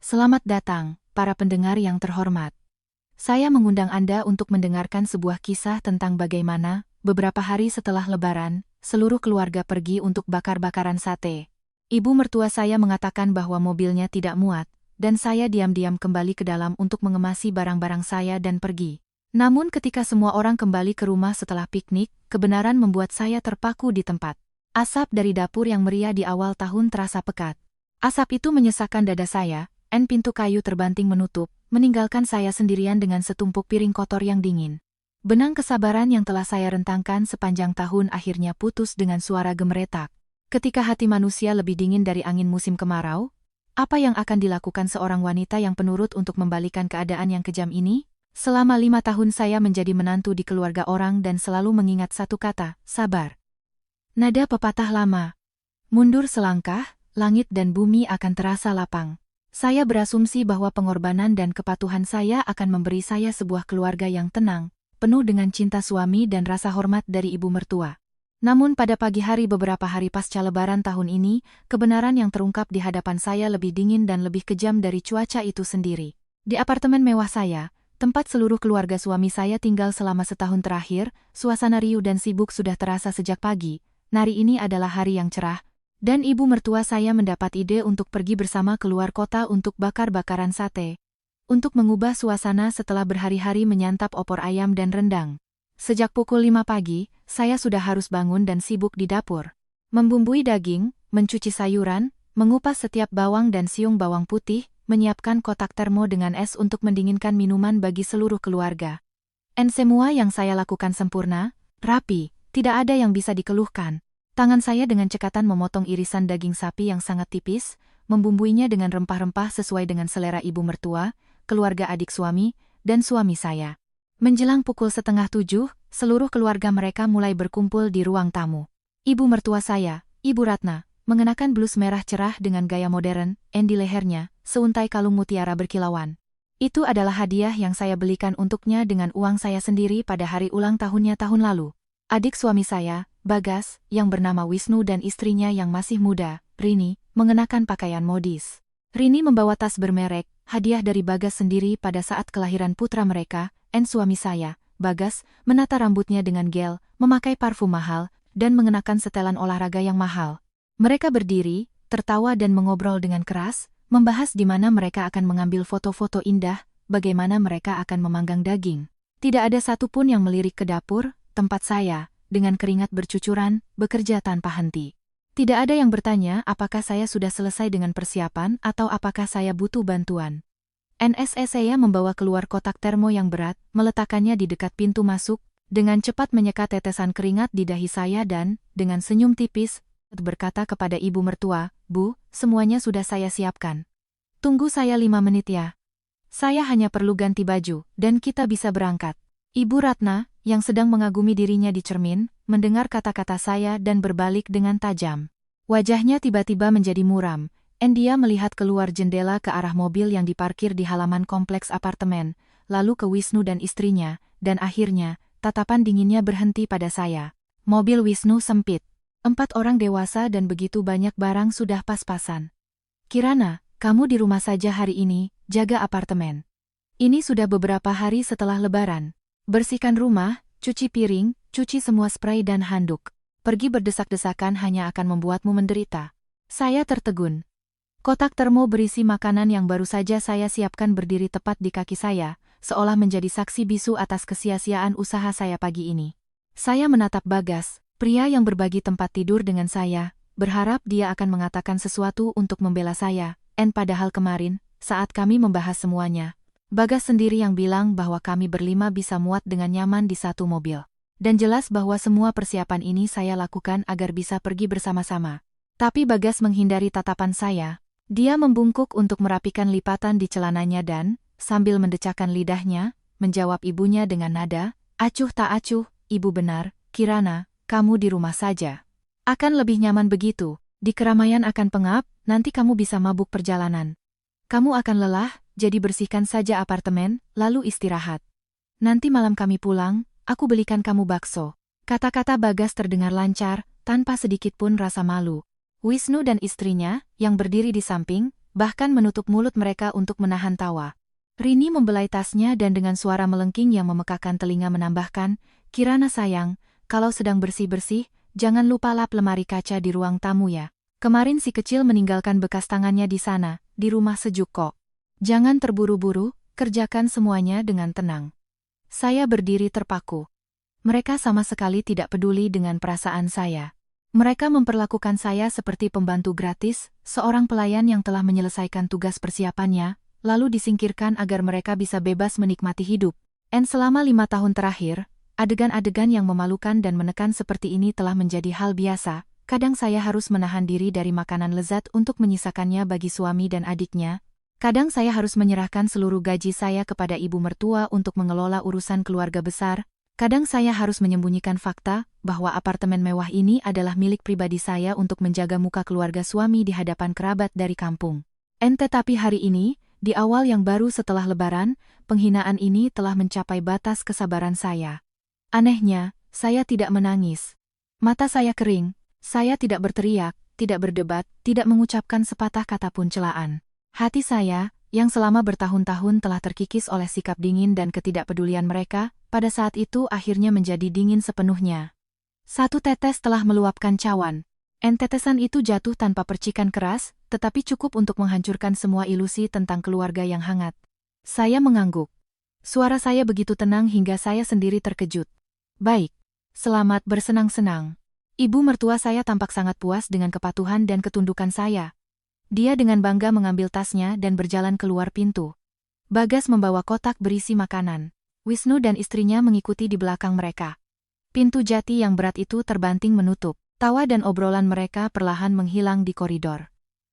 Selamat datang, para pendengar yang terhormat. Saya mengundang Anda untuk mendengarkan sebuah kisah tentang bagaimana, beberapa hari setelah Lebaran, seluruh keluarga pergi untuk bakar-bakaran sate. Ibu mertua saya mengatakan bahwa mobilnya tidak muat, dan saya diam-diam kembali ke dalam untuk mengemasi barang-barang saya dan pergi. Namun ketika semua orang kembali ke rumah setelah piknik, kebenaran membuat saya terpaku di tempat. Asap dari dapur yang meriah di awal tahun terasa pekat. Asap itu menyesakkan dada saya, dan pintu kayu terbanting menutup, meninggalkan saya sendirian dengan setumpuk piring kotor yang dingin. Benang kesabaran yang telah saya rentangkan sepanjang tahun akhirnya putus dengan suara gemeretak. Ketika hati manusia lebih dingin dari angin musim kemarau, apa yang akan dilakukan seorang wanita yang penurut untuk membalikan keadaan yang kejam ini? Selama 5 tahun saya menjadi menantu di keluarga orang dan selalu mengingat satu kata, sabar. Nada pepatah lama. Mundur selangkah, langit dan bumi akan terasa lapang. Saya berasumsi bahwa pengorbanan dan kepatuhan saya akan memberi saya sebuah keluarga yang tenang, penuh dengan cinta suami dan rasa hormat dari ibu mertua. Namun pada pagi hari beberapa hari pasca Lebaran tahun ini, kebenaran yang terungkap di hadapan saya lebih dingin dan lebih kejam dari cuaca itu sendiri. Di apartemen mewah saya, tempat seluruh keluarga suami saya tinggal selama setahun terakhir, suasana riuh dan sibuk sudah terasa sejak pagi. Hari ini adalah hari yang cerah, dan ibu mertua saya mendapat ide untuk pergi bersama keluar kota untuk bakar-bakaran sate. Untuk mengubah suasana setelah berhari-hari menyantap opor ayam dan rendang. Sejak pukul 5 pagi, saya sudah harus bangun dan sibuk di dapur. Membumbui daging, mencuci sayuran, mengupas setiap bawang dan siung bawang putih, menyiapkan kotak termo dengan es untuk mendinginkan minuman bagi seluruh keluarga. Dan semua yang saya lakukan sempurna, rapi, tidak ada yang bisa dikeluhkan. Tangan saya dengan cekatan memotong irisan daging sapi yang sangat tipis, membumbuinya dengan rempah-rempah sesuai dengan selera ibu mertua, keluarga adik suami, dan suami saya. Menjelang pukul 6:30, seluruh keluarga mereka mulai berkumpul di ruang tamu. Ibu mertua saya, Ibu Ratna, mengenakan blus merah cerah dengan gaya modern, dan di lehernya, seuntai kalung mutiara berkilauan. Itu adalah hadiah yang saya belikan untuknya dengan uang saya sendiri pada hari ulang tahunnya tahun lalu. Adik suami saya, Bagas, yang bernama Wisnu dan istrinya yang masih muda, Rini, mengenakan pakaian modis. Rini membawa tas bermerek, hadiah dari Bagas sendiri pada saat kelahiran putra mereka, dan suami saya, Bagas, menata rambutnya dengan gel, memakai parfum mahal, dan mengenakan setelan olahraga yang mahal. Mereka berdiri, tertawa dan mengobrol dengan keras, membahas di mana mereka akan mengambil foto-foto indah, bagaimana mereka akan memanggang daging. Tidak ada satupun yang melirik ke dapur, tempat saya, dengan keringat bercucuran, bekerja tanpa henti. Tidak ada yang bertanya apakah saya sudah selesai dengan persiapan atau apakah saya butuh bantuan. NSE saya membawa keluar kotak termo yang berat, meletakkannya di dekat pintu masuk, dengan cepat menyekat tetesan keringat di dahi saya dan, dengan senyum tipis, berkata kepada ibu mertua, Bu, semuanya sudah saya siapkan. Tunggu saya 5 menit ya. Saya hanya perlu ganti baju, dan kita bisa berangkat. Ibu Ratna, yang sedang mengagumi dirinya di cermin, mendengar kata-kata saya dan berbalik dengan tajam. Wajahnya tiba-tiba menjadi muram, dan dia melihat keluar jendela ke arah mobil yang diparkir di halaman kompleks apartemen, lalu ke Wisnu dan istrinya, dan akhirnya, tatapan dinginnya berhenti pada saya. Mobil Wisnu sempit. 4 orang dewasa dan begitu banyak barang sudah pas-pasan. Kirana, kamu di rumah saja hari ini, jaga apartemen. Ini sudah beberapa hari setelah Lebaran. Bersihkan rumah, cuci piring, cuci semua spray dan handuk. Pergi berdesak-desakan hanya akan membuatmu menderita. Saya tertegun. Kotak termo berisi makanan yang baru saja saya siapkan berdiri tepat di kaki saya, seolah menjadi saksi bisu atas kesia-siaan usaha saya pagi ini. Saya menatap Bagas, pria yang berbagi tempat tidur dengan saya, berharap dia akan mengatakan sesuatu untuk membela saya, dan padahal kemarin, saat kami membahas semuanya, Bagas sendiri yang bilang bahwa kami berlima bisa muat dengan nyaman di satu mobil. Dan jelas bahwa semua persiapan ini saya lakukan agar bisa pergi bersama-sama. Tapi Bagas menghindari tatapan saya. Dia membungkuk untuk merapikan lipatan di celananya dan, sambil mendecakkan lidahnya, menjawab ibunya dengan nada, acuh tak acuh, ibu benar, Kirana, kamu di rumah saja. Akan lebih nyaman begitu, di keramaian akan pengap, nanti kamu bisa mabuk perjalanan. Kamu akan lelah, jadi bersihkan saja apartemen, lalu istirahat. Nanti malam kami pulang, aku belikan kamu bakso. Kata-kata Bagas terdengar lancar, tanpa sedikit pun rasa malu. Wisnu dan istrinya, yang berdiri di samping, bahkan menutup mulut mereka untuk menahan tawa. Rini membelai tasnya dan dengan suara melengking yang memekakan telinga menambahkan, "Kirana sayang, kalau sedang bersih-bersih, jangan lupa lap lemari kaca di ruang tamu ya. Kemarin si kecil meninggalkan bekas tangannya di sana, di rumah sejuk kok. Jangan terburu-buru, kerjakan semuanya dengan tenang." Saya berdiri terpaku. Mereka sama sekali tidak peduli dengan perasaan saya. Mereka memperlakukan saya seperti pembantu gratis, seorang pelayan yang telah menyelesaikan tugas persiapannya, lalu disingkirkan agar mereka bisa bebas menikmati hidup. Selama 5 tahun terakhir, adegan-adegan yang memalukan dan menekan seperti ini telah menjadi hal biasa. Kadang saya harus menahan diri dari makanan lezat untuk menyisakannya bagi suami dan adiknya. Kadang saya harus menyerahkan seluruh gaji saya kepada ibu mertua untuk mengelola urusan keluarga besar. Kadang saya harus menyembunyikan fakta bahwa apartemen mewah ini adalah milik pribadi saya untuk menjaga muka keluarga suami di hadapan kerabat dari kampung. Tetapi hari ini, di awal yang baru setelah Lebaran, penghinaan ini telah mencapai batas kesabaran saya. Anehnya, saya tidak menangis. Mata saya kering, saya tidak berteriak, tidak berdebat, tidak mengucapkan sepatah kata pun celaan. Hati saya, yang selama bertahun-tahun telah terkikis oleh sikap dingin dan ketidakpedulian mereka, pada saat itu akhirnya menjadi dingin sepenuhnya. Satu tetes telah meluapkan cawan. Tetesan itu jatuh tanpa percikan keras, tetapi cukup untuk menghancurkan semua ilusi tentang keluarga yang hangat. Saya mengangguk. Suara saya begitu tenang hingga saya sendiri terkejut. "Baik. Selamat bersenang-senang." Ibu mertua saya tampak sangat puas dengan kepatuhan dan ketundukan saya. Dia dengan bangga mengambil tasnya dan berjalan keluar pintu. Bagas membawa kotak berisi makanan. Wisnu dan istrinya mengikuti di belakang mereka. Pintu jati yang berat itu terbanting menutup. Tawa dan obrolan mereka perlahan menghilang di koridor.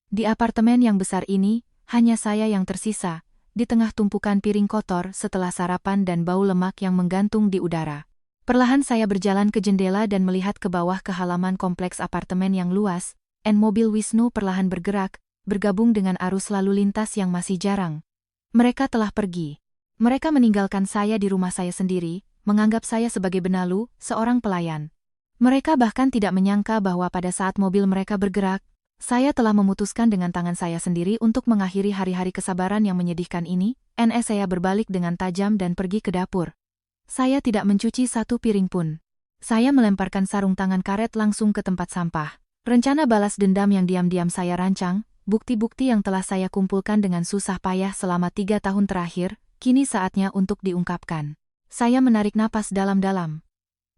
Di apartemen yang besar ini, hanya saya yang tersisa, di tengah tumpukan piring kotor setelah sarapan dan bau lemak yang menggantung di udara. Perlahan saya berjalan ke jendela dan melihat ke bawah ke halaman kompleks apartemen yang luas, mobil Wisnu perlahan bergerak, bergabung dengan arus lalu lintas yang masih jarang. Mereka telah pergi. Mereka meninggalkan saya di rumah saya sendiri, menganggap saya sebagai benalu, seorang pelayan. Mereka bahkan tidak menyangka bahwa pada saat mobil mereka bergerak, saya telah memutuskan dengan tangan saya sendiri untuk mengakhiri hari-hari kesabaran yang menyedihkan ini. Saya berbalik dengan tajam dan pergi ke dapur. Saya tidak mencuci satu piring pun. Saya melemparkan sarung tangan karet langsung ke tempat sampah. Rencana balas dendam yang diam-diam saya rancang, bukti-bukti yang telah saya kumpulkan dengan susah payah selama 3 tahun terakhir, kini saatnya untuk diungkapkan. Saya menarik napas dalam-dalam.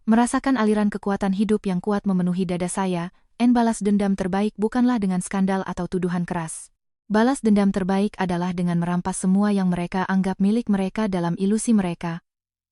Merasakan aliran kekuatan hidup yang kuat memenuhi dada saya, balas dendam terbaik bukanlah dengan skandal atau tuduhan keras. Balas dendam terbaik adalah dengan merampas semua yang mereka anggap milik mereka dalam ilusi mereka.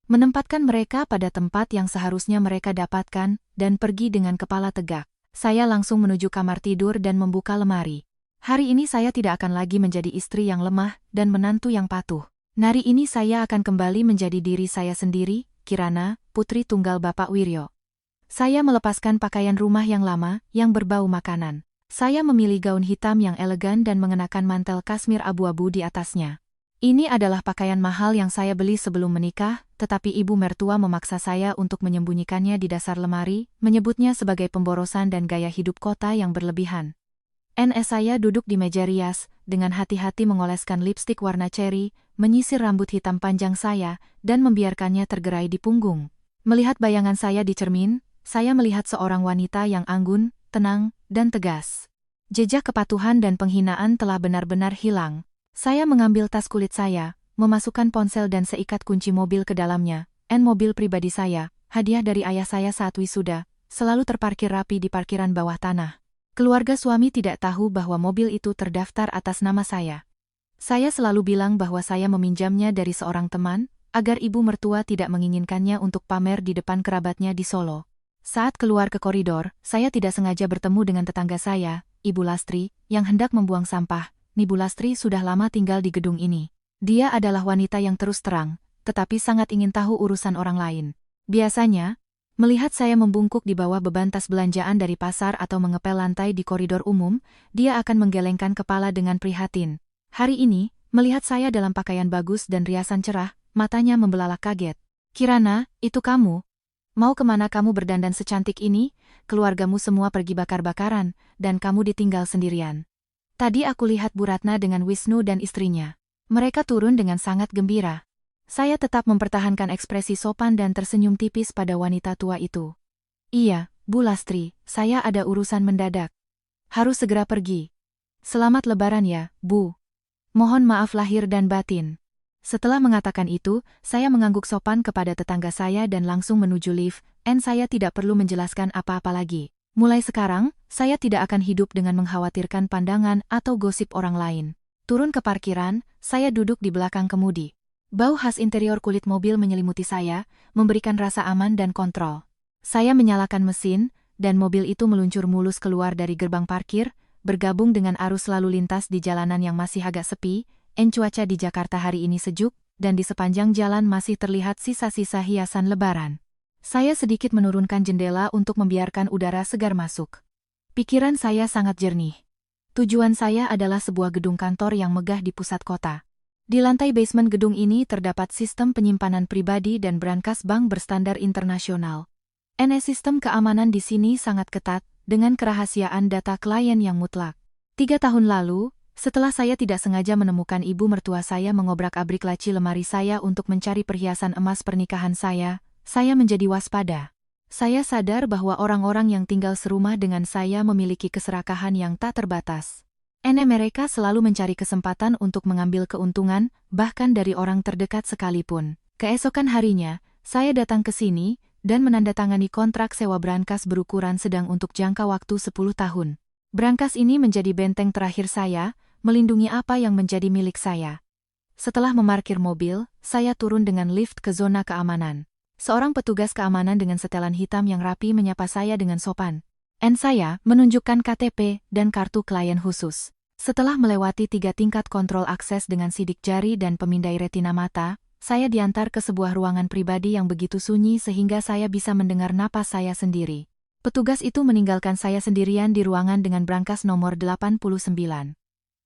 Menempatkan mereka pada tempat yang seharusnya mereka dapatkan, dan pergi dengan kepala tegak. Saya langsung menuju kamar tidur dan membuka lemari. Hari ini saya tidak akan lagi menjadi istri yang lemah dan menantu yang patuh. Hari ini saya akan kembali menjadi diri saya sendiri, Kirana, putri tunggal Bapak Wiryo. Saya melepaskan pakaian rumah yang lama, yang berbau makanan. Saya memilih gaun hitam yang elegan dan mengenakan mantel kasmir abu-abu di atasnya. Ini adalah pakaian mahal yang saya beli sebelum menikah, tetapi ibu mertua memaksa saya untuk menyembunyikannya di dasar lemari, menyebutnya sebagai pemborosan dan gaya hidup kota yang berlebihan. Saya duduk di meja rias, dengan hati-hati mengoleskan lipstik warna ceri, menyisir rambut hitam panjang saya, dan membiarkannya tergerai di punggung. Melihat bayangan saya di cermin, saya melihat seorang wanita yang anggun, tenang, dan tegas. Jejak kepatuhan dan penghinaan telah benar-benar hilang. Saya mengambil tas kulit saya, memasukkan ponsel dan seikat kunci mobil ke dalamnya. Mobil pribadi saya, hadiah dari ayah saya saat wisuda, selalu terparkir rapi di parkiran bawah tanah. Keluarga suami tidak tahu bahwa mobil itu terdaftar atas nama saya. Saya selalu bilang bahwa saya meminjamnya dari seorang teman, agar ibu mertua tidak menginginkannya untuk pamer di depan kerabatnya di Solo. Saat keluar ke koridor, saya tidak sengaja bertemu dengan tetangga saya, Ibu Lastri, yang hendak membuang sampah. Ibu Lastri sudah lama tinggal di gedung ini. Dia adalah wanita yang terus terang, tetapi sangat ingin tahu urusan orang lain. Biasanya, melihat saya membungkuk di bawah beban tas belanjaan dari pasar atau mengepel lantai di koridor umum, dia akan menggelengkan kepala dengan prihatin. Hari ini, melihat saya dalam pakaian bagus dan riasan cerah, matanya membelalak kaget. "Kirana, itu kamu? Mau kemana kamu berdandan secantik ini? Keluargamu semua pergi bakar-bakaran, dan kamu ditinggal sendirian." Tadi aku lihat Bu Ratna dengan Wisnu dan istrinya. Mereka turun dengan sangat gembira. Saya tetap mempertahankan ekspresi sopan dan tersenyum tipis pada wanita tua itu. Iya, Bu Lastri, saya ada urusan mendadak. Harus segera pergi. Selamat Lebaran ya, Bu. Mohon maaf lahir dan batin. Setelah mengatakan itu, saya mengangguk sopan kepada tetangga saya dan langsung menuju lift, dan saya tidak perlu menjelaskan apa-apa lagi. Mulai sekarang, saya tidak akan hidup dengan mengkhawatirkan pandangan atau gosip orang lain. Turun ke parkiran, saya duduk di belakang kemudi. Bau khas interior kulit mobil menyelimuti saya, memberikan rasa aman dan kontrol. Saya menyalakan mesin, dan mobil itu meluncur mulus keluar dari gerbang parkir, bergabung dengan arus lalu lintas di jalanan yang masih agak sepi. Cuaca di Jakarta hari ini sejuk, dan di sepanjang jalan masih terlihat sisa-sisa hiasan Lebaran. Saya sedikit menurunkan jendela untuk membiarkan udara segar masuk. Pikiran saya sangat jernih. Tujuan saya adalah sebuah gedung kantor yang megah di pusat kota. Di lantai basement gedung ini terdapat sistem penyimpanan pribadi dan brankas bank berstandar internasional. Sistem keamanan di sini sangat ketat, dengan kerahasiaan data klien yang mutlak. 3 tahun lalu, setelah saya tidak sengaja menemukan ibu mertua saya mengobrak-abrik laci lemari saya untuk mencari perhiasan emas pernikahan saya menjadi waspada. Saya sadar bahwa orang-orang yang tinggal serumah dengan saya memiliki keserakahan yang tak terbatas. Mereka selalu mencari kesempatan untuk mengambil keuntungan, bahkan dari orang terdekat sekalipun. Keesokan harinya, saya datang ke sini, dan menandatangani kontrak sewa brankas berukuran sedang untuk jangka waktu 10 tahun. Brankas ini menjadi benteng terakhir saya, melindungi apa yang menjadi milik saya. Setelah memarkir mobil, saya turun dengan lift ke zona keamanan. Seorang petugas keamanan dengan setelan hitam yang rapi menyapa saya dengan sopan. Saya menunjukkan KTP dan kartu klien khusus. Setelah melewati 3 tingkat kontrol akses dengan sidik jari dan pemindai retina mata, saya diantar ke sebuah ruangan pribadi yang begitu sunyi sehingga saya bisa mendengar napas saya sendiri. Petugas itu meninggalkan saya sendirian di ruangan dengan brankas nomor 89.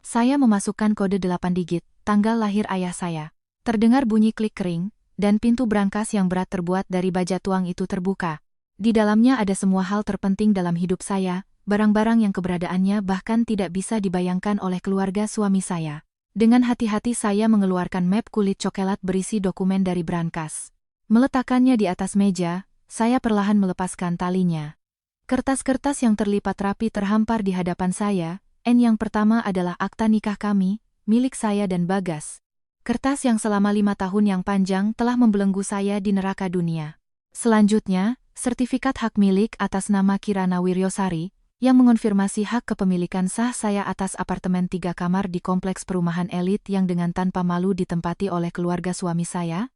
Saya memasukkan kode 8 digit, tanggal lahir ayah saya. Terdengar bunyi klik kering, dan pintu brankas yang berat terbuat dari baja tuang itu terbuka. Di dalamnya ada semua hal terpenting dalam hidup saya, barang-barang yang keberadaannya bahkan tidak bisa dibayangkan oleh keluarga suami saya. Dengan hati-hati saya mengeluarkan map kulit coklat berisi dokumen dari brankas. Meletakkannya di atas meja, saya perlahan melepaskan talinya. Kertas-kertas yang terlipat rapi terhampar di hadapan saya. Yang pertama adalah akta nikah kami, milik saya dan Bagas. Kertas yang selama 5 tahun yang panjang telah membelenggu saya di neraka dunia. Selanjutnya, sertifikat hak milik atas nama Kirana Wiryosari, yang mengonfirmasi hak kepemilikan sah saya atas apartemen 3 kamar di kompleks perumahan elit yang dengan tanpa malu ditempati oleh keluarga suami saya.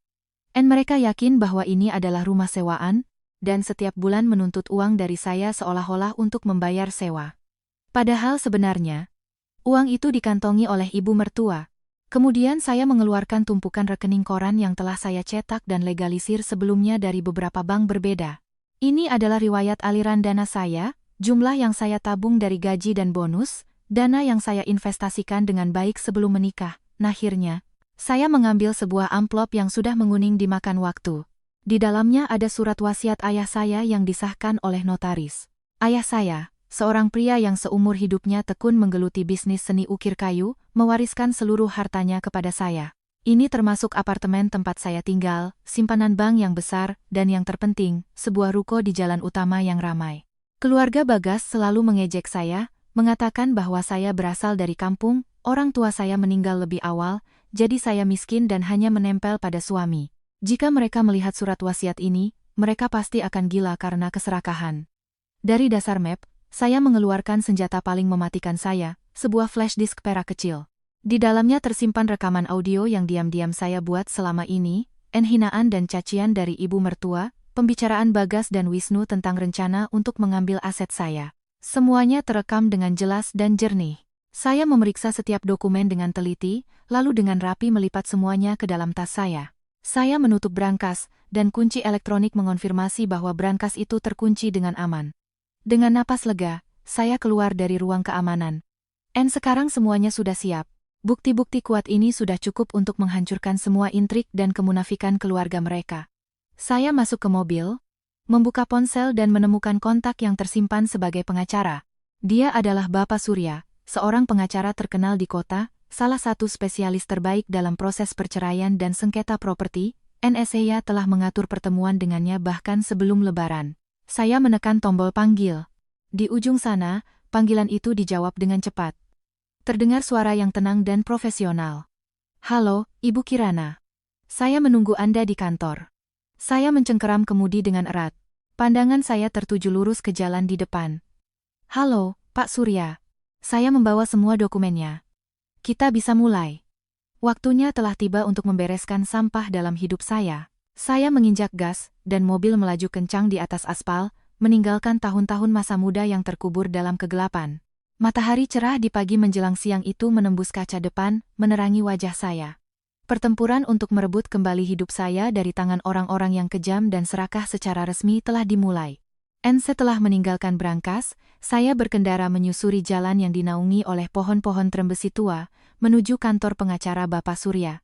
Mereka yakin bahwa ini adalah rumah sewaan, dan setiap bulan menuntut uang dari saya seolah-olah untuk membayar sewa. Padahal sebenarnya, uang itu dikantongi oleh ibu mertua. Kemudian saya mengeluarkan tumpukan rekening koran yang telah saya cetak dan legalisir sebelumnya dari beberapa bank berbeda. Ini adalah riwayat aliran dana saya, jumlah yang saya tabung dari gaji dan bonus, dana yang saya investasikan dengan baik sebelum menikah. Akhirnya, saya mengambil sebuah amplop yang sudah menguning dimakan waktu. Di dalamnya ada surat wasiat ayah saya yang disahkan oleh notaris. Ayah saya, seorang pria yang seumur hidupnya tekun menggeluti bisnis seni ukir kayu, mewariskan seluruh hartanya kepada saya. Ini termasuk apartemen tempat saya tinggal, simpanan bank yang besar, dan yang terpenting, sebuah ruko di jalan utama yang ramai. Keluarga Bagas selalu mengejek saya, mengatakan bahwa saya berasal dari kampung, orang tua saya meninggal lebih awal, jadi saya miskin dan hanya menempel pada suami. Jika mereka melihat surat wasiat ini, mereka pasti akan gila karena keserakahan. Dari dasar map, saya mengeluarkan senjata paling mematikan saya, sebuah flash disk perak kecil. Di dalamnya tersimpan rekaman audio yang diam-diam saya buat selama ini, hinaan dan cacian dari ibu mertua, pembicaraan Bagas dan Wisnu tentang rencana untuk mengambil aset saya. Semuanya terekam dengan jelas dan jernih. Saya memeriksa setiap dokumen dengan teliti, lalu dengan rapi melipat semuanya ke dalam tas saya. Saya menutup brankas, dan kunci elektronik mengonfirmasi bahwa brankas itu terkunci dengan aman. Dengan napas lega, saya keluar dari ruang keamanan. Sekarang semuanya sudah siap. Bukti-bukti kuat ini sudah cukup untuk menghancurkan semua intrik dan kemunafikan keluarga mereka. Saya masuk ke mobil, membuka ponsel dan menemukan kontak yang tersimpan sebagai pengacara. Dia adalah Bapak Surya, seorang pengacara terkenal di kota, salah satu spesialis terbaik dalam proses perceraian dan sengketa properti. Saya telah mengatur pertemuan dengannya bahkan sebelum Lebaran. Saya menekan tombol panggil. Di ujung sana, panggilan itu dijawab dengan cepat. Terdengar suara yang tenang dan profesional. "Halo, Ibu Kirana. Saya menunggu Anda di kantor." Saya mencengkeram kemudi dengan erat. Pandangan saya tertuju lurus ke jalan di depan. "Halo, Pak Surya. Saya membawa semua dokumennya. Kita bisa mulai." Waktunya telah tiba untuk membereskan sampah dalam hidup saya. Saya menginjak gas, dan mobil melaju kencang di atas aspal, meninggalkan tahun-tahun masa muda yang terkubur dalam kegelapan. Matahari cerah di pagi menjelang siang itu menembus kaca depan, menerangi wajah saya. Pertempuran untuk merebut kembali hidup saya dari tangan orang-orang yang kejam dan serakah secara resmi telah dimulai. Setelah meninggalkan brankas, saya berkendara menyusuri jalan yang dinaungi oleh pohon-pohon trembesi tua, menuju kantor pengacara Bapak Surya.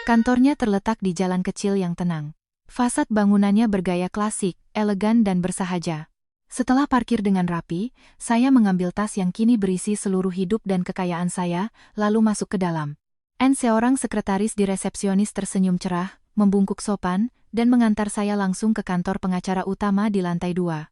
Kantornya terletak di jalan kecil yang tenang. Fasad bangunannya bergaya klasik, elegan dan bersahaja. Setelah parkir dengan rapi, saya mengambil tas yang kini berisi seluruh hidup dan kekayaan saya, lalu masuk ke dalam. Seorang sekretaris di resepsionis tersenyum cerah, membungkuk sopan, dan mengantar saya langsung ke kantor pengacara utama di lantai 2.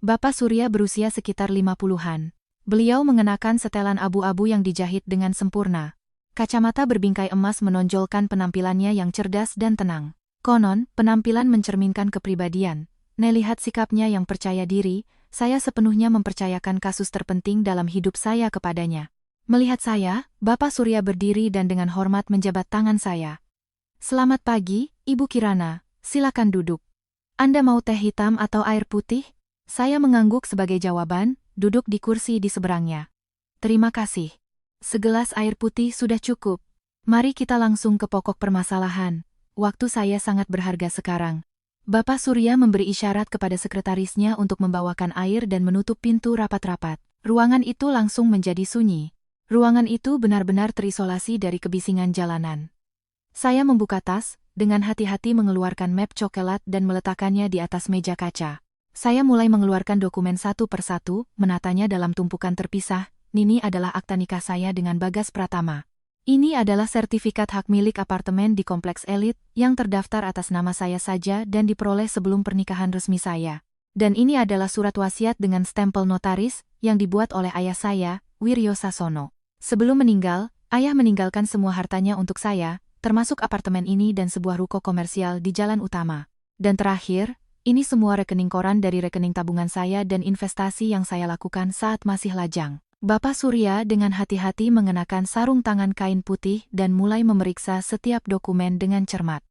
Bapak Surya berusia sekitar 50-an. Beliau mengenakan setelan abu-abu yang dijahit dengan sempurna. Kacamata berbingkai emas menonjolkan penampilannya yang cerdas dan tenang. Konon, penampilan mencerminkan kepribadian. Lihat sikapnya yang percaya diri, saya sepenuhnya mempercayakan kasus terpenting dalam hidup saya kepadanya. Melihat saya, Bapak Surya berdiri dan dengan hormat menjabat tangan saya. "Selamat pagi, Ibu Kirana. Silakan duduk. Anda mau teh hitam atau air putih?" Saya mengangguk sebagai jawaban, duduk di kursi di seberangnya. "Terima kasih. Segelas air putih sudah cukup. Mari kita langsung ke pokok permasalahan. Waktu saya sangat berharga sekarang." Bapak Surya memberi isyarat kepada sekretarisnya untuk membawakan air dan menutup pintu rapat-rapat. Ruangan itu langsung menjadi sunyi. Ruangan itu benar-benar terisolasi dari kebisingan jalanan. Saya membuka tas, dengan hati-hati mengeluarkan map coklat dan meletakkannya di atas meja kaca. Saya mulai mengeluarkan dokumen satu persatu, menatanya dalam tumpukan terpisah. Ini adalah akta nikah saya dengan Bagas Pratama. Ini adalah sertifikat hak milik apartemen di kompleks elit, yang terdaftar atas nama saya saja dan diperoleh sebelum pernikahan resmi saya. Dan ini adalah surat wasiat dengan stempel notaris, yang dibuat oleh ayah saya, Wiryo Sasono. Sebelum meninggal, ayah meninggalkan semua hartanya untuk saya, termasuk apartemen ini dan sebuah ruko komersial di jalan utama. Dan terakhir, ini semua rekening koran dari rekening tabungan saya dan investasi yang saya lakukan saat masih lajang. Bapak Surya dengan hati-hati mengenakan sarung tangan kain putih dan mulai memeriksa setiap dokumen dengan cermat.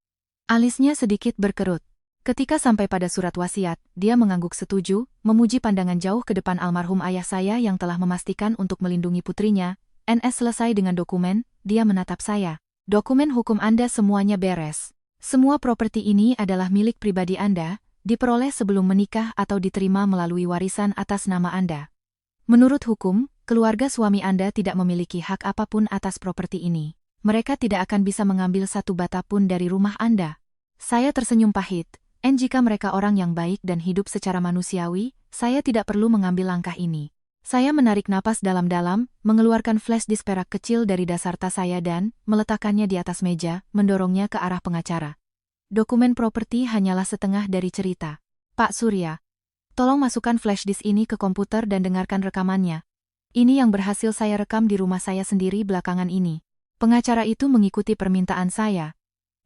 Alisnya sedikit berkerut. Ketika sampai pada surat wasiat, dia mengangguk setuju, memuji pandangan jauh ke depan almarhum ayah saya yang telah memastikan untuk melindungi putrinya. Selesai dengan dokumen, dia menatap saya. "Dokumen hukum Anda semuanya beres. Semua properti ini adalah milik pribadi Anda, diperoleh sebelum menikah atau diterima melalui warisan atas nama Anda. Menurut hukum, keluarga suami Anda tidak memiliki hak apapun atas properti ini. Mereka tidak akan bisa mengambil satu bata pun dari rumah Anda." Saya tersenyum pahit. Jika mereka orang yang baik dan hidup secara manusiawi, saya tidak perlu mengambil langkah ini. Saya menarik napas dalam-dalam, mengeluarkan flash disk perak kecil dari dasar tas saya dan meletakkannya di atas meja, mendorongnya ke arah pengacara. "Dokumen properti hanyalah setengah dari cerita. Pak Surya, tolong masukkan flash disk ini ke komputer dan dengarkan rekamannya. Ini yang berhasil saya rekam di rumah saya sendiri belakangan ini." Pengacara itu mengikuti permintaan saya.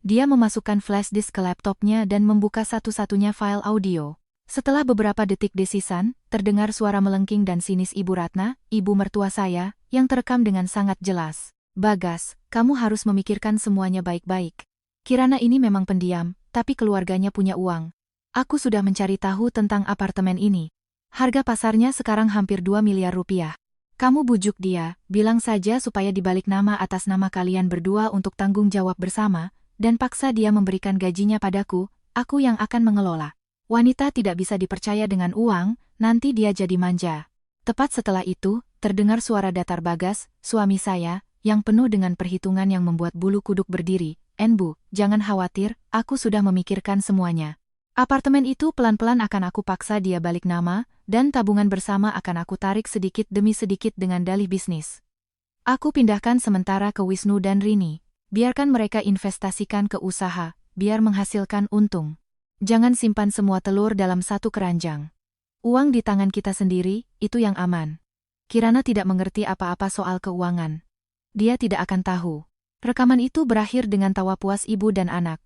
Dia memasukkan flash disk ke laptopnya dan membuka satu-satunya file audio. Setelah beberapa detik desisan, terdengar suara melengking dan sinis Ibu Ratna, ibu mertua saya, yang terekam dengan sangat jelas. "Bagas, kamu harus memikirkan semuanya baik-baik. Kirana ini memang pendiam, tapi keluarganya punya uang. Aku sudah mencari tahu tentang apartemen ini. Harga pasarnya sekarang hampir 2 miliar rupiah. Kamu bujuk dia, bilang saja supaya dibalik nama atas nama kalian berdua untuk tanggung jawab bersama, dan paksa dia memberikan gajinya padaku, aku yang akan mengelola. Wanita tidak bisa dipercaya dengan uang, nanti dia jadi manja." Tepat setelah itu, terdengar suara datar Bagas, suami saya, yang penuh dengan perhitungan yang membuat bulu kuduk berdiri. "Bu, jangan khawatir, aku sudah memikirkan semuanya. Apartemen itu pelan-pelan akan aku paksa dia balik nama, dan tabungan bersama akan aku tarik sedikit demi sedikit dengan dalih bisnis. Aku pindahkan sementara ke Wisnu dan Rini. Biarkan mereka investasikan ke usaha, biar menghasilkan untung. Jangan simpan semua telur dalam satu keranjang. Uang di tangan kita sendiri, itu yang aman. Kirana tidak mengerti apa-apa soal keuangan. Dia tidak akan tahu. Rekaman itu berakhir dengan tawa puas ibu dan anak.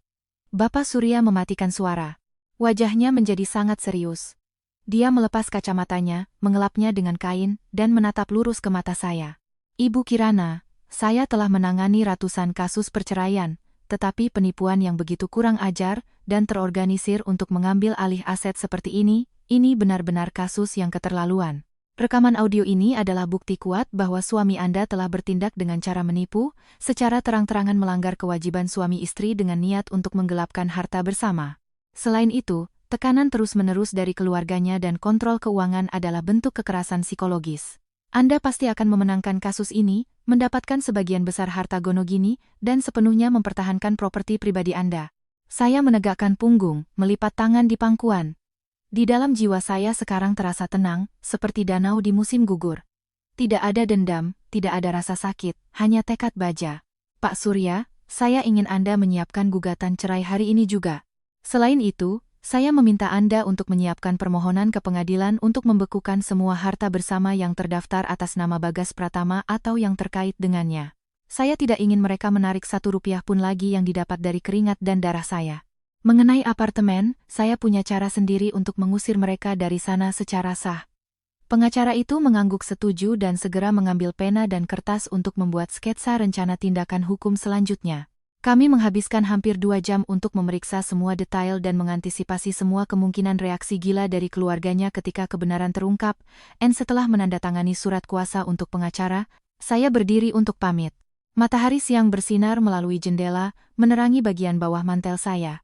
Bapak Surya mematikan suara. Wajahnya menjadi sangat serius. Dia melepas kacamatanya, mengelapnya dengan kain, dan menatap lurus ke mata saya. Ibu Kirana, saya telah menangani ratusan kasus perceraian, tetapi penipuan yang begitu kurang ajar dan terorganisir untuk mengambil alih aset seperti ini benar-benar kasus yang keterlaluan. Rekaman audio ini adalah bukti kuat bahwa suami Anda telah bertindak dengan cara menipu, secara terang-terangan melanggar kewajiban suami istri dengan niat untuk menggelapkan harta bersama. Selain itu, tekanan terus-menerus dari keluarganya dan kontrol keuangan adalah bentuk kekerasan psikologis. Anda pasti akan memenangkan kasus ini, mendapatkan sebagian besar harta Gonogini, dan sepenuhnya mempertahankan properti pribadi Anda. Saya menegakkan punggung, melipat tangan di pangkuan. Di dalam jiwa saya sekarang terasa tenang, seperti danau di musim gugur. Tidak ada dendam, tidak ada rasa sakit, hanya tekad baja. Pak Surya, saya ingin Anda menyiapkan gugatan cerai hari ini juga. Selain itu, saya meminta Anda untuk menyiapkan permohonan ke pengadilan untuk membekukan semua harta bersama yang terdaftar atas nama Bagas Pratama atau yang terkait dengannya. Saya tidak ingin mereka menarik Rp1 pun lagi yang didapat dari keringat dan darah saya. Mengenai apartemen, saya punya cara sendiri untuk mengusir mereka dari sana secara sah. Pengacara itu mengangguk setuju dan segera mengambil pena dan kertas untuk membuat sketsa rencana tindakan hukum selanjutnya. Kami menghabiskan hampir 2 jam untuk memeriksa semua detail dan mengantisipasi semua kemungkinan reaksi gila dari keluarganya ketika kebenaran terungkap, dan setelah menandatangani surat kuasa untuk pengacara, saya berdiri untuk pamit. Matahari siang bersinar melalui jendela, menerangi bagian bawah mantel saya.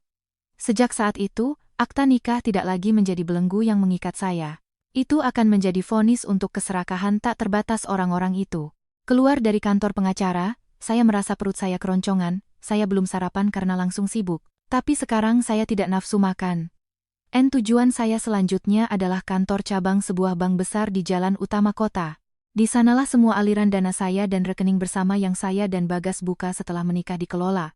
Sejak saat itu, akta nikah tidak lagi menjadi belenggu yang mengikat saya. Itu akan menjadi vonis untuk keserakahan tak terbatas orang-orang itu. Keluar dari kantor pengacara, saya merasa perut saya keroncongan, saya belum sarapan karena langsung sibuk. Tapi sekarang saya tidak nafsu makan. Tujuan saya selanjutnya adalah kantor cabang sebuah bank besar di jalan utama kota. Di sanalah semua aliran dana saya dan rekening bersama yang saya dan Bagas buka setelah menikah dikelola.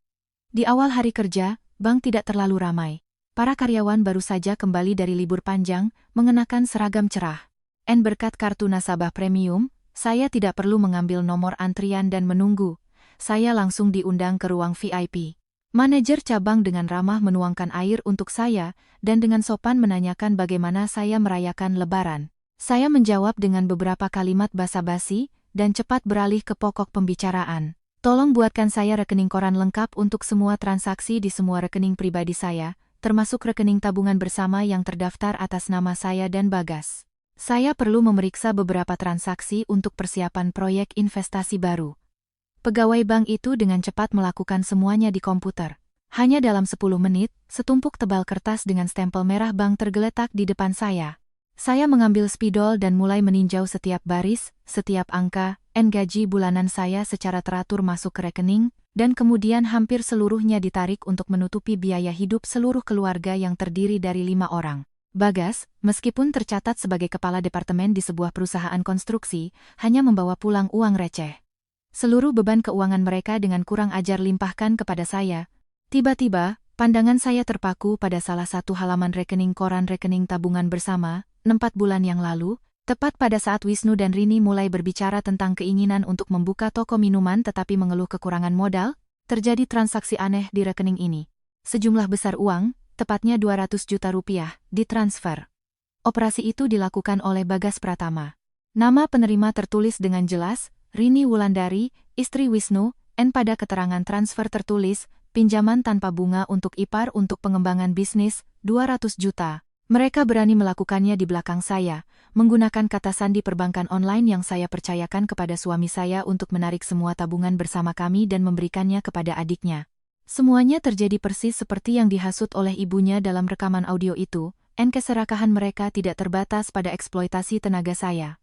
Di awal hari kerja, bank tidak terlalu ramai. Para karyawan baru saja kembali dari libur panjang, mengenakan seragam cerah. Berkat kartu nasabah premium, saya tidak perlu mengambil nomor antrian dan menunggu. Saya langsung diundang ke ruang VIP. Manajer cabang dengan ramah menuangkan air untuk saya, dan dengan sopan menanyakan bagaimana saya merayakan Lebaran. Saya menjawab dengan beberapa kalimat basa-basi, dan cepat beralih ke pokok pembicaraan. Tolong buatkan saya rekening koran lengkap untuk semua transaksi di semua rekening pribadi saya, termasuk rekening tabungan bersama yang terdaftar atas nama saya dan Bagas. Saya perlu memeriksa beberapa transaksi untuk persiapan proyek investasi baru. Pegawai bank itu dengan cepat melakukan semuanya di komputer. Hanya dalam 10 menit, setumpuk tebal kertas dengan stempel merah bank tergeletak di depan saya. Saya mengambil spidol dan mulai meninjau setiap baris, setiap angka, gaji bulanan saya secara teratur masuk ke rekening, dan kemudian hampir seluruhnya ditarik untuk menutupi biaya hidup seluruh keluarga yang terdiri dari 5 orang. Bagas, meskipun tercatat sebagai kepala departemen di sebuah perusahaan konstruksi, hanya membawa pulang uang receh. Seluruh beban keuangan mereka dengan kurang ajar limpahkan kepada saya. Tiba-tiba, pandangan saya terpaku pada salah satu halaman rekening koran rekening tabungan bersama, 4 bulan yang lalu, tepat pada saat Wisnu dan Rini mulai berbicara tentang keinginan untuk membuka toko minuman tetapi mengeluh kekurangan modal, terjadi transaksi aneh di rekening ini. Sejumlah besar uang, tepatnya 200 juta rupiah, ditransfer. Operasi itu dilakukan oleh Bagas Pratama. Nama penerima tertulis dengan jelas, Rini Wulandari, istri Wisnu, pada keterangan transfer tertulis, pinjaman tanpa bunga untuk ipar untuk pengembangan bisnis, 200 juta. Mereka berani melakukannya di belakang saya, menggunakan kata sandi perbankan online yang saya percayakan kepada suami saya untuk menarik semua tabungan bersama kami dan memberikannya kepada adiknya. Semuanya terjadi persis seperti yang dihasut oleh ibunya dalam rekaman audio itu, keserakahan mereka tidak terbatas pada eksploitasi tenaga saya.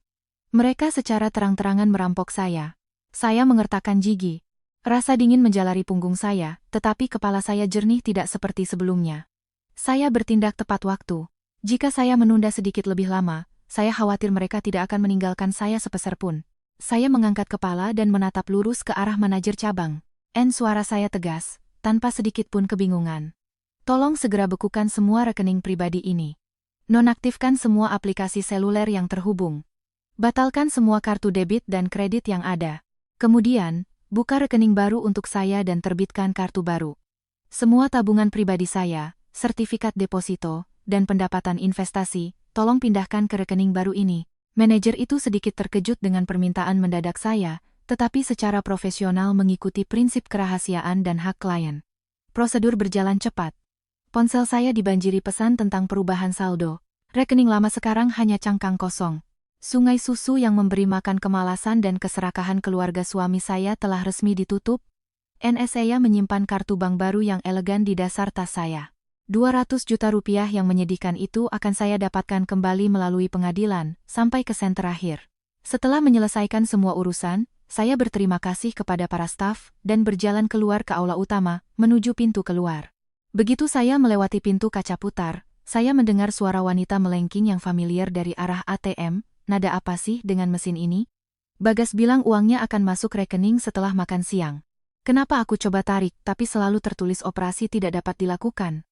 Mereka secara terang-terangan merampok saya. Saya mengertakkan gigi. Rasa dingin menjalari punggung saya, tetapi kepala saya jernih tidak seperti sebelumnya. Saya bertindak tepat waktu. Jika saya menunda sedikit lebih lama, saya khawatir mereka tidak akan meninggalkan saya sepeser pun. Saya mengangkat kepala dan menatap lurus ke arah manajer cabang. Suara saya tegas, tanpa sedikit pun kebingungan. Tolong segera bekukan semua rekening pribadi ini. Nonaktifkan semua aplikasi seluler yang terhubung. Batalkan semua kartu debit dan kredit yang ada. Kemudian, buka rekening baru untuk saya dan terbitkan kartu baru. Semua tabungan pribadi saya, sertifikat deposito, dan pendapatan investasi, tolong pindahkan ke rekening baru ini. Manajer itu sedikit terkejut dengan permintaan mendadak saya, tetapi secara profesional mengikuti prinsip kerahasiaan dan hak klien. Prosedur berjalan cepat. Ponsel saya dibanjiri pesan tentang perubahan saldo. Rekening lama sekarang hanya cangkang kosong. Sungai susu yang memberi makan kemalasan dan keserakahan keluarga suami saya telah resmi ditutup. Saya menyimpan kartu bank baru yang elegan di dasar tas saya. 200 juta rupiah yang menyedihkan itu akan saya dapatkan kembali melalui pengadilan, sampai ke sen terakhir. Setelah menyelesaikan semua urusan, saya berterima kasih kepada para staf, dan berjalan keluar ke aula utama, menuju pintu keluar. Begitu saya melewati pintu kaca putar, saya mendengar suara wanita melengking yang familiar dari arah ATM. Nada apa sih dengan mesin ini? Bagas bilang uangnya akan masuk rekening setelah makan siang. Kenapa aku coba tarik tapi selalu tertulis operasi tidak dapat dilakukan?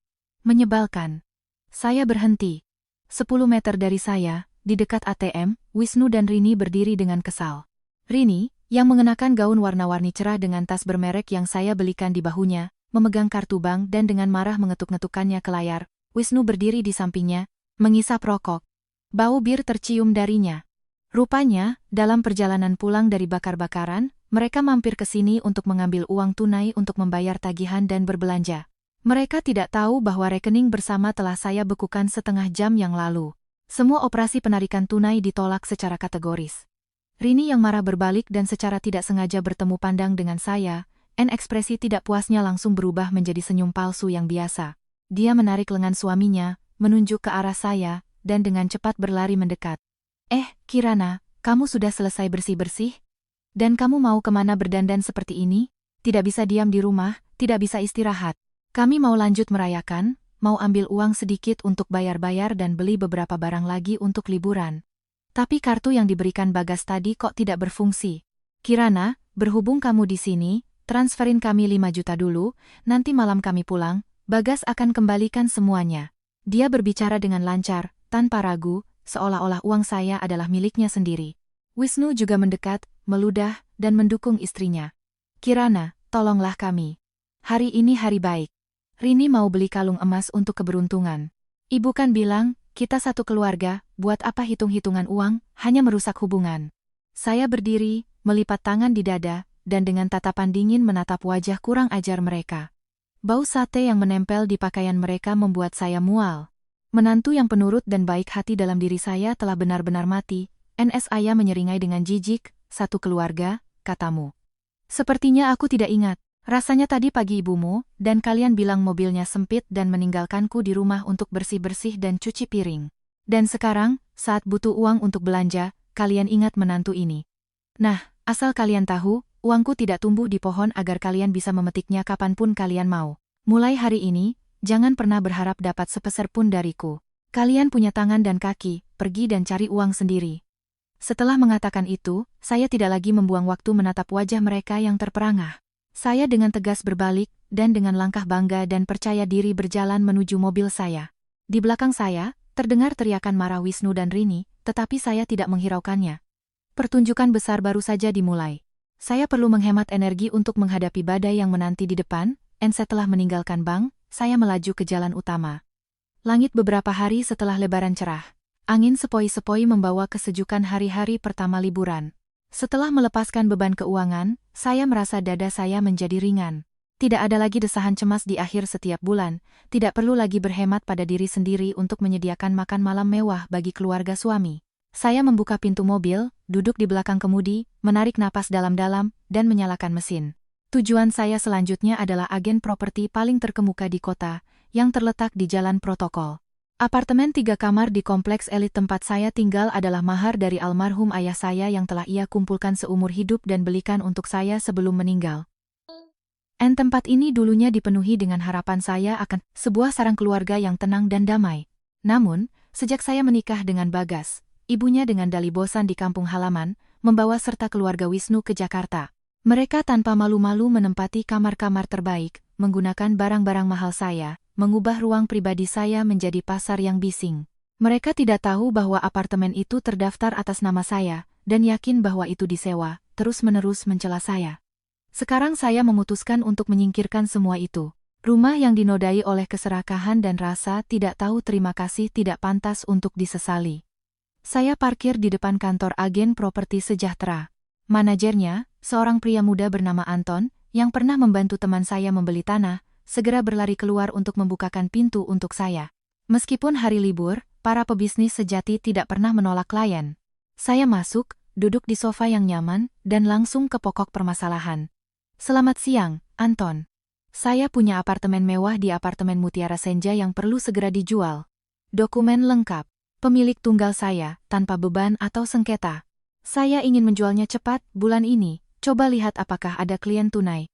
Menyebalkan. Saya berhenti. 10 meter dari saya, di dekat ATM, Wisnu dan Rini berdiri dengan kesal. Rini, yang mengenakan gaun warna-warni cerah dengan tas bermerek yang saya belikan di bahunya, memegang kartu bank dan dengan marah mengetuk-ngetukkannya ke layar. Wisnu berdiri di sampingnya, mengisap rokok. Bau bir tercium darinya. Rupanya, dalam perjalanan pulang dari bakar-bakaran, mereka mampir ke sini untuk mengambil uang tunai untuk membayar tagihan dan berbelanja. Mereka tidak tahu bahwa rekening bersama telah saya bekukan setengah jam yang lalu. Semua operasi penarikan tunai ditolak secara kategoris. Rini yang marah berbalik dan secara tidak sengaja bertemu pandang dengan saya, ekspresi tidak puasnya langsung berubah menjadi senyum palsu yang biasa. Dia menarik lengan suaminya, menunjuk ke arah saya, dan dengan cepat berlari mendekat. Kirana, kamu sudah selesai bersih-bersih? Dan kamu mau kemana berdandan seperti ini? Tidak bisa diam di rumah, tidak bisa istirahat. Kami mau lanjut merayakan, mau ambil uang sedikit untuk bayar-bayar dan beli beberapa barang lagi untuk liburan. Tapi kartu yang diberikan Bagas tadi kok tidak berfungsi. Kirana, berhubung kamu di sini, transferin kami 5 juta dulu, nanti malam kami pulang, Bagas akan kembalikan semuanya. Dia berbicara dengan lancar, tanpa ragu, seolah-olah uang saya adalah miliknya sendiri. Wisnu juga mendekat, meludah, dan mendukung istrinya. Kirana, tolonglah kami. Hari ini hari baik. Rini mau beli kalung emas untuk keberuntungan. Ibu kan bilang, kita satu keluarga, buat apa hitung-hitungan uang, hanya merusak hubungan. Saya berdiri, melipat tangan di dada, dan dengan tatapan dingin menatap wajah kurang ajar mereka. Bau sate yang menempel di pakaian mereka membuat saya mual. Menantu yang penurut dan baik hati dalam diri saya telah benar-benar mati. Saya menyeringai dengan jijik, satu keluarga, katamu. Sepertinya aku tidak ingat. Rasanya tadi pagi ibumu, dan kalian bilang mobilnya sempit dan meninggalkanku di rumah untuk bersih-bersih dan cuci piring. Dan sekarang, saat butuh uang untuk belanja, kalian ingat menantu ini. Nah, asal kalian tahu, uangku tidak tumbuh di pohon agar kalian bisa memetiknya kapanpun kalian mau. Mulai hari ini, jangan pernah berharap dapat sepeser pun dariku. Kalian punya tangan dan kaki, pergi dan cari uang sendiri. Setelah mengatakan itu, saya tidak lagi membuang waktu menatap wajah mereka yang terperangah. Saya dengan tegas berbalik, dan dengan langkah bangga dan percaya diri berjalan menuju mobil saya. Di belakang saya, terdengar teriakan marah Wisnu dan Rini, tetapi saya tidak menghiraukannya. Pertunjukan besar baru saja dimulai. Saya perlu menghemat energi untuk menghadapi badai yang menanti di depan. Setelah meninggalkan bank, saya melaju ke jalan utama. Langit beberapa hari setelah lebaran cerah. Angin sepoi-sepoi membawa kesejukan hari-hari pertama liburan. Setelah melepaskan beban keuangan, saya merasa dada saya menjadi ringan. Tidak ada lagi desahan cemas di akhir setiap bulan, tidak perlu lagi berhemat pada diri sendiri untuk menyediakan makan malam mewah bagi keluarga suami. Saya membuka pintu mobil, duduk di belakang kemudi, menarik napas dalam-dalam, dan menyalakan mesin. Tujuan saya selanjutnya adalah agen properti paling terkemuka di kota, yang terletak di Jalan Protokol. Apartemen 3 kamar di kompleks elit tempat saya tinggal adalah mahar dari almarhum ayah saya yang telah ia kumpulkan seumur hidup dan belikan untuk saya sebelum meninggal. Tempat ini dulunya dipenuhi dengan harapan saya akan sebuah sarang keluarga yang tenang dan damai. Namun, sejak saya menikah dengan Bagas, ibunya dengan dalih bosan di kampung halaman, membawa serta keluarga Wisnu ke Jakarta. Mereka tanpa malu-malu menempati kamar-kamar terbaik, menggunakan barang-barang mahal saya, mengubah ruang pribadi saya menjadi pasar yang bising. Mereka tidak tahu bahwa apartemen itu terdaftar atas nama saya, dan yakin bahwa itu disewa, terus-menerus mencela saya. Sekarang saya memutuskan untuk menyingkirkan semua itu. Rumah yang dinodai oleh keserakahan dan rasa tidak tahu terima kasih tidak pantas untuk disesali. Saya parkir di depan kantor agen properti Sejahtera. Manajernya, seorang pria muda bernama Anton, yang pernah membantu teman saya membeli tanah, segera berlari keluar untuk membukakan pintu untuk saya. Meskipun hari libur, para pebisnis sejati tidak pernah menolak klien. Saya masuk, duduk di sofa yang nyaman, dan langsung ke pokok permasalahan. Selamat siang, Anton. Saya punya apartemen mewah di apartemen Mutiara Senja yang perlu segera dijual. Dokumen lengkap. Pemilik tunggal saya, tanpa beban atau sengketa. Saya ingin menjualnya cepat, bulan ini. Coba lihat apakah ada klien tunai.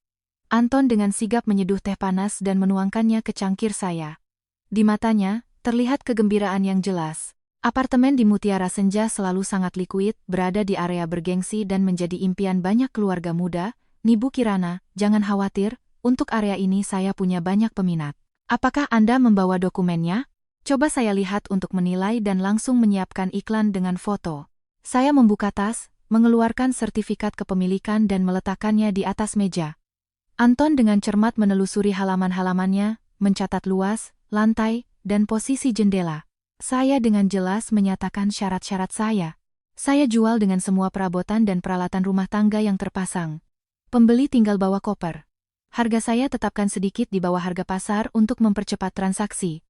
Anton dengan sigap menyeduh teh panas dan menuangkannya ke cangkir saya. Di matanya, terlihat kegembiraan yang jelas. Apartemen di Mutiara Senja selalu sangat liquid, berada di area bergengsi dan menjadi impian banyak keluarga muda. Nibu Kirana, jangan khawatir. Untuk area ini saya punya banyak peminat. Apakah Anda membawa dokumennya? Coba saya lihat untuk menilai dan langsung menyiapkan iklan dengan foto. Saya membuka tas, mengeluarkan sertifikat kepemilikan dan meletakkannya di atas meja. Anton dengan cermat menelusuri halaman-halamannya, mencatat luas, lantai, dan posisi jendela. Saya dengan jelas menyatakan syarat-syarat saya. Saya jual dengan semua perabotan dan peralatan rumah tangga yang terpasang. Pembeli tinggal bawa koper. Harga saya tetapkan sedikit di bawah harga pasar untuk mempercepat transaksi.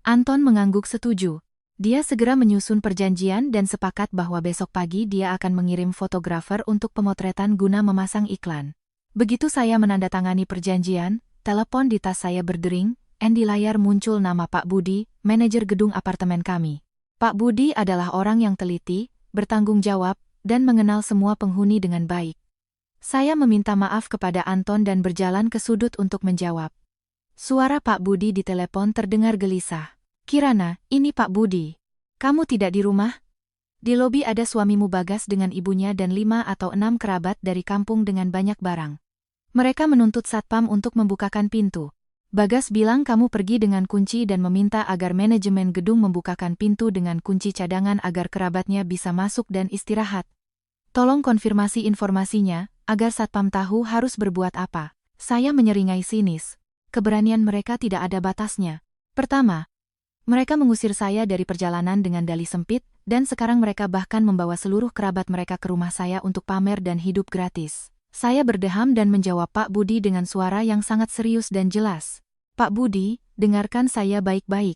Anton mengangguk setuju. Dia segera menyusun perjanjian dan sepakat bahwa besok pagi dia akan mengirim fotografer untuk pemotretan guna memasang iklan. Begitu saya menandatangani perjanjian, telepon di tas saya berdering, dan di layar muncul nama Pak Budi, manajer gedung apartemen kami. Pak Budi adalah orang yang teliti, bertanggung jawab, dan mengenal semua penghuni dengan baik. Saya meminta maaf kepada Anton dan berjalan ke sudut untuk menjawab. Suara Pak Budi di telepon terdengar gelisah. Kirana, ini Pak Budi. Kamu tidak di rumah? Di lobi ada suamimu Bagas dengan ibunya dan 5 atau 6 kerabat dari kampung dengan banyak barang. Mereka menuntut satpam untuk membukakan pintu. Bagas bilang kamu pergi dengan kunci dan meminta agar manajemen gedung membukakan pintu dengan kunci cadangan agar kerabatnya bisa masuk dan istirahat. Tolong konfirmasi informasinya, agar satpam tahu harus berbuat apa. Saya menyeringai sinis. Keberanian mereka tidak ada batasnya. Pertama, mereka mengusir saya dari perjalanan dengan dalih sempit, dan sekarang mereka bahkan membawa seluruh kerabat mereka ke rumah saya untuk pamer dan hidup gratis. Saya berdeham dan menjawab Pak Budi dengan suara yang sangat serius dan jelas. Pak Budi, dengarkan saya baik-baik.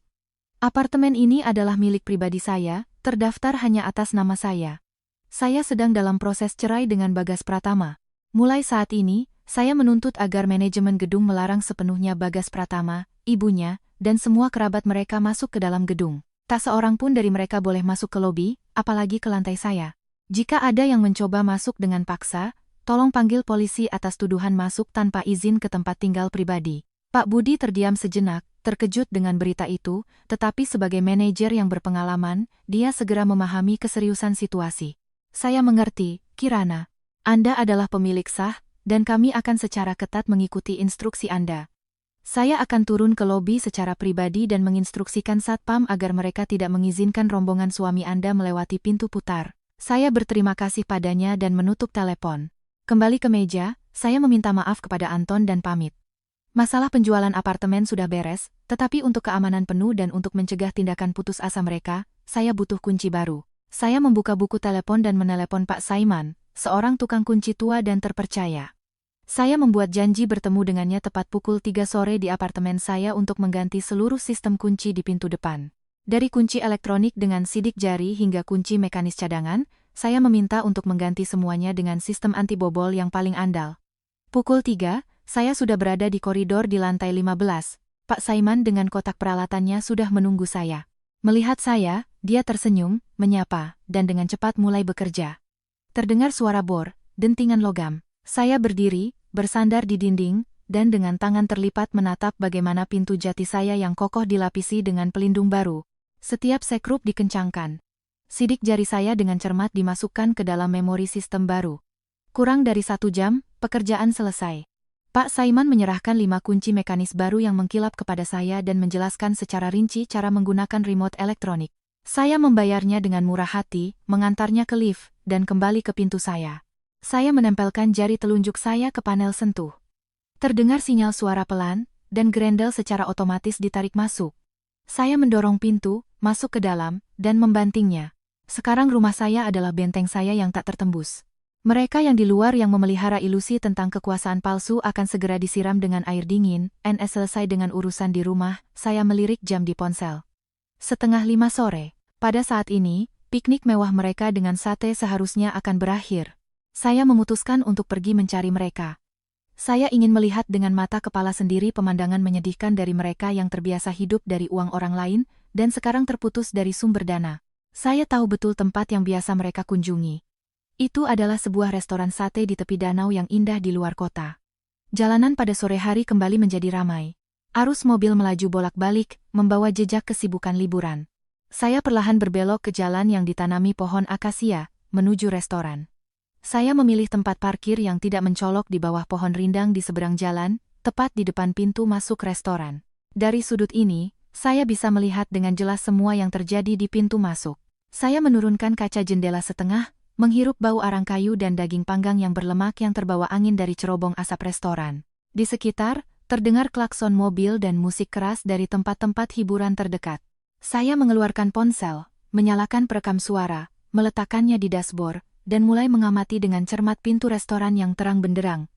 Apartemen ini adalah milik pribadi saya, terdaftar hanya atas nama saya. Saya sedang dalam proses cerai dengan Bagas Pratama. Mulai saat ini, saya menuntut agar manajemen gedung melarang sepenuhnya Bagas Pratama, ibunya, dan semua kerabat mereka masuk ke dalam gedung. Tak seorang pun dari mereka boleh masuk ke lobi, apalagi ke lantai saya. Jika ada yang mencoba masuk dengan paksa, tolong panggil polisi atas tuduhan masuk tanpa izin ke tempat tinggal pribadi. Pak Budi terdiam sejenak, terkejut dengan berita itu, tetapi sebagai manajer yang berpengalaman, dia segera memahami keseriusan situasi. Saya mengerti, Kirana. Anda adalah pemilik sah, dan kami akan secara ketat mengikuti instruksi Anda. Saya akan turun ke lobi secara pribadi dan menginstruksikan satpam agar mereka tidak mengizinkan rombongan suami Anda melewati pintu putar. Saya berterima kasih padanya dan menutup telepon. Kembali ke meja, saya meminta maaf kepada Anton dan pamit. Masalah penjualan apartemen sudah beres, tetapi untuk keamanan penuh dan untuk mencegah tindakan putus asa mereka, saya butuh kunci baru. Saya membuka buku telepon dan menelepon Pak Saiman, seorang tukang kunci tua dan terpercaya. Saya membuat janji bertemu dengannya tepat pukul 3 sore di apartemen saya untuk mengganti seluruh sistem kunci di pintu depan. Dari kunci elektronik dengan sidik jari hingga kunci mekanis cadangan, saya meminta untuk mengganti semuanya dengan sistem anti bobol yang paling andal. Pukul 3, saya sudah berada di koridor di lantai 15. Pak Saiman dengan kotak peralatannya sudah menunggu saya. Melihat saya, dia tersenyum, menyapa, dan dengan cepat mulai bekerja. Terdengar suara bor, dentingan logam. Saya berdiri, bersandar di dinding, dan dengan tangan terlipat menatap bagaimana pintu jati saya yang kokoh dilapisi dengan pelindung baru. Setiap sekrup dikencangkan. Sidik jari saya dengan cermat dimasukkan ke dalam memori sistem baru. Kurang dari 1 jam, pekerjaan selesai. Pak Saiman menyerahkan 5 kunci mekanis baru yang mengkilap kepada saya dan menjelaskan secara rinci cara menggunakan remote elektronik. Saya membayarnya dengan murah hati, mengantarnya ke lift, dan kembali ke pintu saya. Saya menempelkan jari telunjuk saya ke panel sentuh. Terdengar sinyal suara pelan, dan grendel secara otomatis ditarik masuk. Saya mendorong pintu, masuk ke dalam, dan membantingnya. Sekarang rumah saya adalah benteng saya yang tak tertembus. Mereka yang di luar yang memelihara ilusi tentang kekuasaan palsu akan segera disiram dengan air dingin. Selesai dengan urusan di rumah, saya melirik jam di ponsel. 4:30 sore. Pada saat ini, piknik mewah mereka dengan sate seharusnya akan berakhir. Saya memutuskan untuk pergi mencari mereka. Saya ingin melihat dengan mata kepala sendiri pemandangan menyedihkan dari mereka yang terbiasa hidup dari uang orang lain, dan sekarang terputus dari sumber dana. Saya tahu betul tempat yang biasa mereka kunjungi. Itu adalah sebuah restoran sate di tepi danau yang indah di luar kota. Jalanan pada sore hari kembali menjadi ramai. Arus mobil melaju bolak-balik, membawa jejak kesibukan liburan. Saya perlahan berbelok ke jalan yang ditanami pohon akasia, menuju restoran. Saya memilih tempat parkir yang tidak mencolok di bawah pohon rindang di seberang jalan, tepat di depan pintu masuk restoran. Dari sudut ini, saya bisa melihat dengan jelas semua yang terjadi di pintu masuk. Saya menurunkan kaca jendela setengah, menghirup bau arang kayu dan daging panggang yang berlemak yang terbawa angin dari cerobong asap restoran. Di sekitar, terdengar klakson mobil dan musik keras dari tempat-tempat hiburan terdekat. Saya mengeluarkan ponsel, menyalakan perekam suara, meletakkannya di dashboard, dan mulai mengamati dengan cermat pintu restoran yang terang benderang.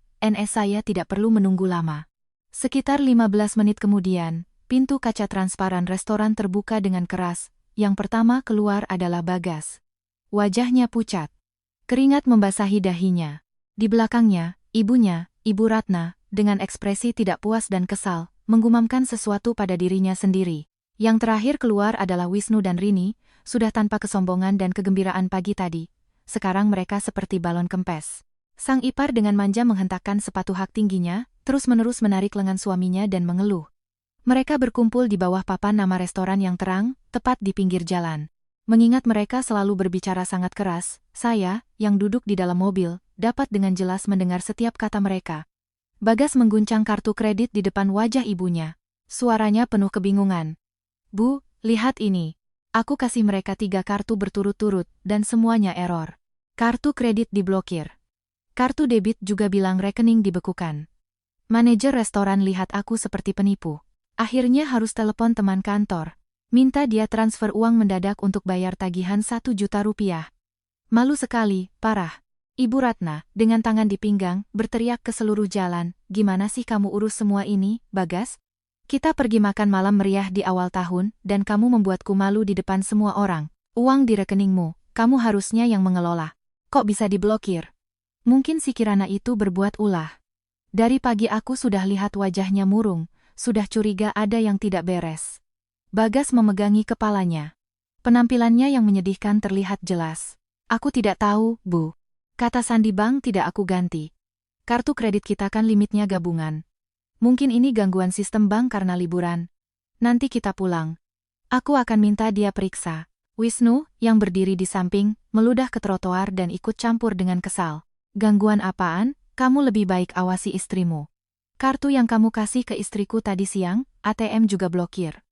Saya tidak perlu menunggu lama. Sekitar 15 menit kemudian, pintu kaca transparan restoran terbuka dengan keras. Yang pertama keluar adalah Bagas. Wajahnya pucat. Keringat membasahi dahinya. Di belakangnya, ibunya, Ibu Ratna, dengan ekspresi tidak puas dan kesal, menggumamkan sesuatu pada dirinya sendiri. Yang terakhir keluar adalah Wisnu dan Rini, sudah tanpa kesombongan dan kegembiraan pagi tadi. Sekarang mereka seperti balon kempes. Sang ipar dengan manja menghentakkan sepatu hak tingginya, terus-menerus menarik lengan suaminya dan mengeluh. Mereka berkumpul di bawah papan nama restoran yang terang, tepat di pinggir jalan. Mengingat mereka selalu berbicara sangat keras, saya, yang duduk di dalam mobil, dapat dengan jelas mendengar setiap kata mereka. Bagas mengguncang kartu kredit di depan wajah ibunya. Suaranya penuh kebingungan. "Bu, lihat ini. Aku kasih mereka 3 kartu berturut-turut, dan semuanya error. Kartu kredit diblokir. Kartu debit juga bilang rekening dibekukan. Manajer restoran lihat aku seperti penipu. Akhirnya harus telepon teman kantor. Minta dia transfer uang mendadak untuk bayar tagihan 1 juta rupiah. Malu sekali, parah." Ibu Ratna, dengan tangan di pinggang, berteriak ke seluruh jalan, "Gimana sih kamu urus semua ini, Bagas? Kita pergi makan malam meriah di awal tahun, dan kamu membuatku malu di depan semua orang. Uang di rekeningmu, kamu harusnya yang mengelola. Kok bisa diblokir?" Mungkin si Kirana itu berbuat ulah. Dari pagi aku sudah lihat wajahnya murung, sudah curiga ada yang tidak beres. Bagas memegangi kepalanya. Penampilannya yang menyedihkan terlihat jelas. "Aku tidak tahu, Bu. Kata Sandi Bank tidak aku ganti. Kartu kredit kita kan limitnya gabungan. Mungkin ini gangguan sistem bank karena liburan. Nanti kita pulang. Aku akan minta dia periksa." Wisnu, yang berdiri di samping, meludah ke trotoar dan ikut campur dengan kesal. "Gangguan apaan? Kamu lebih baik awasi istrimu. Kartu yang kamu kasih ke istriku tadi siang, ATM juga blokir.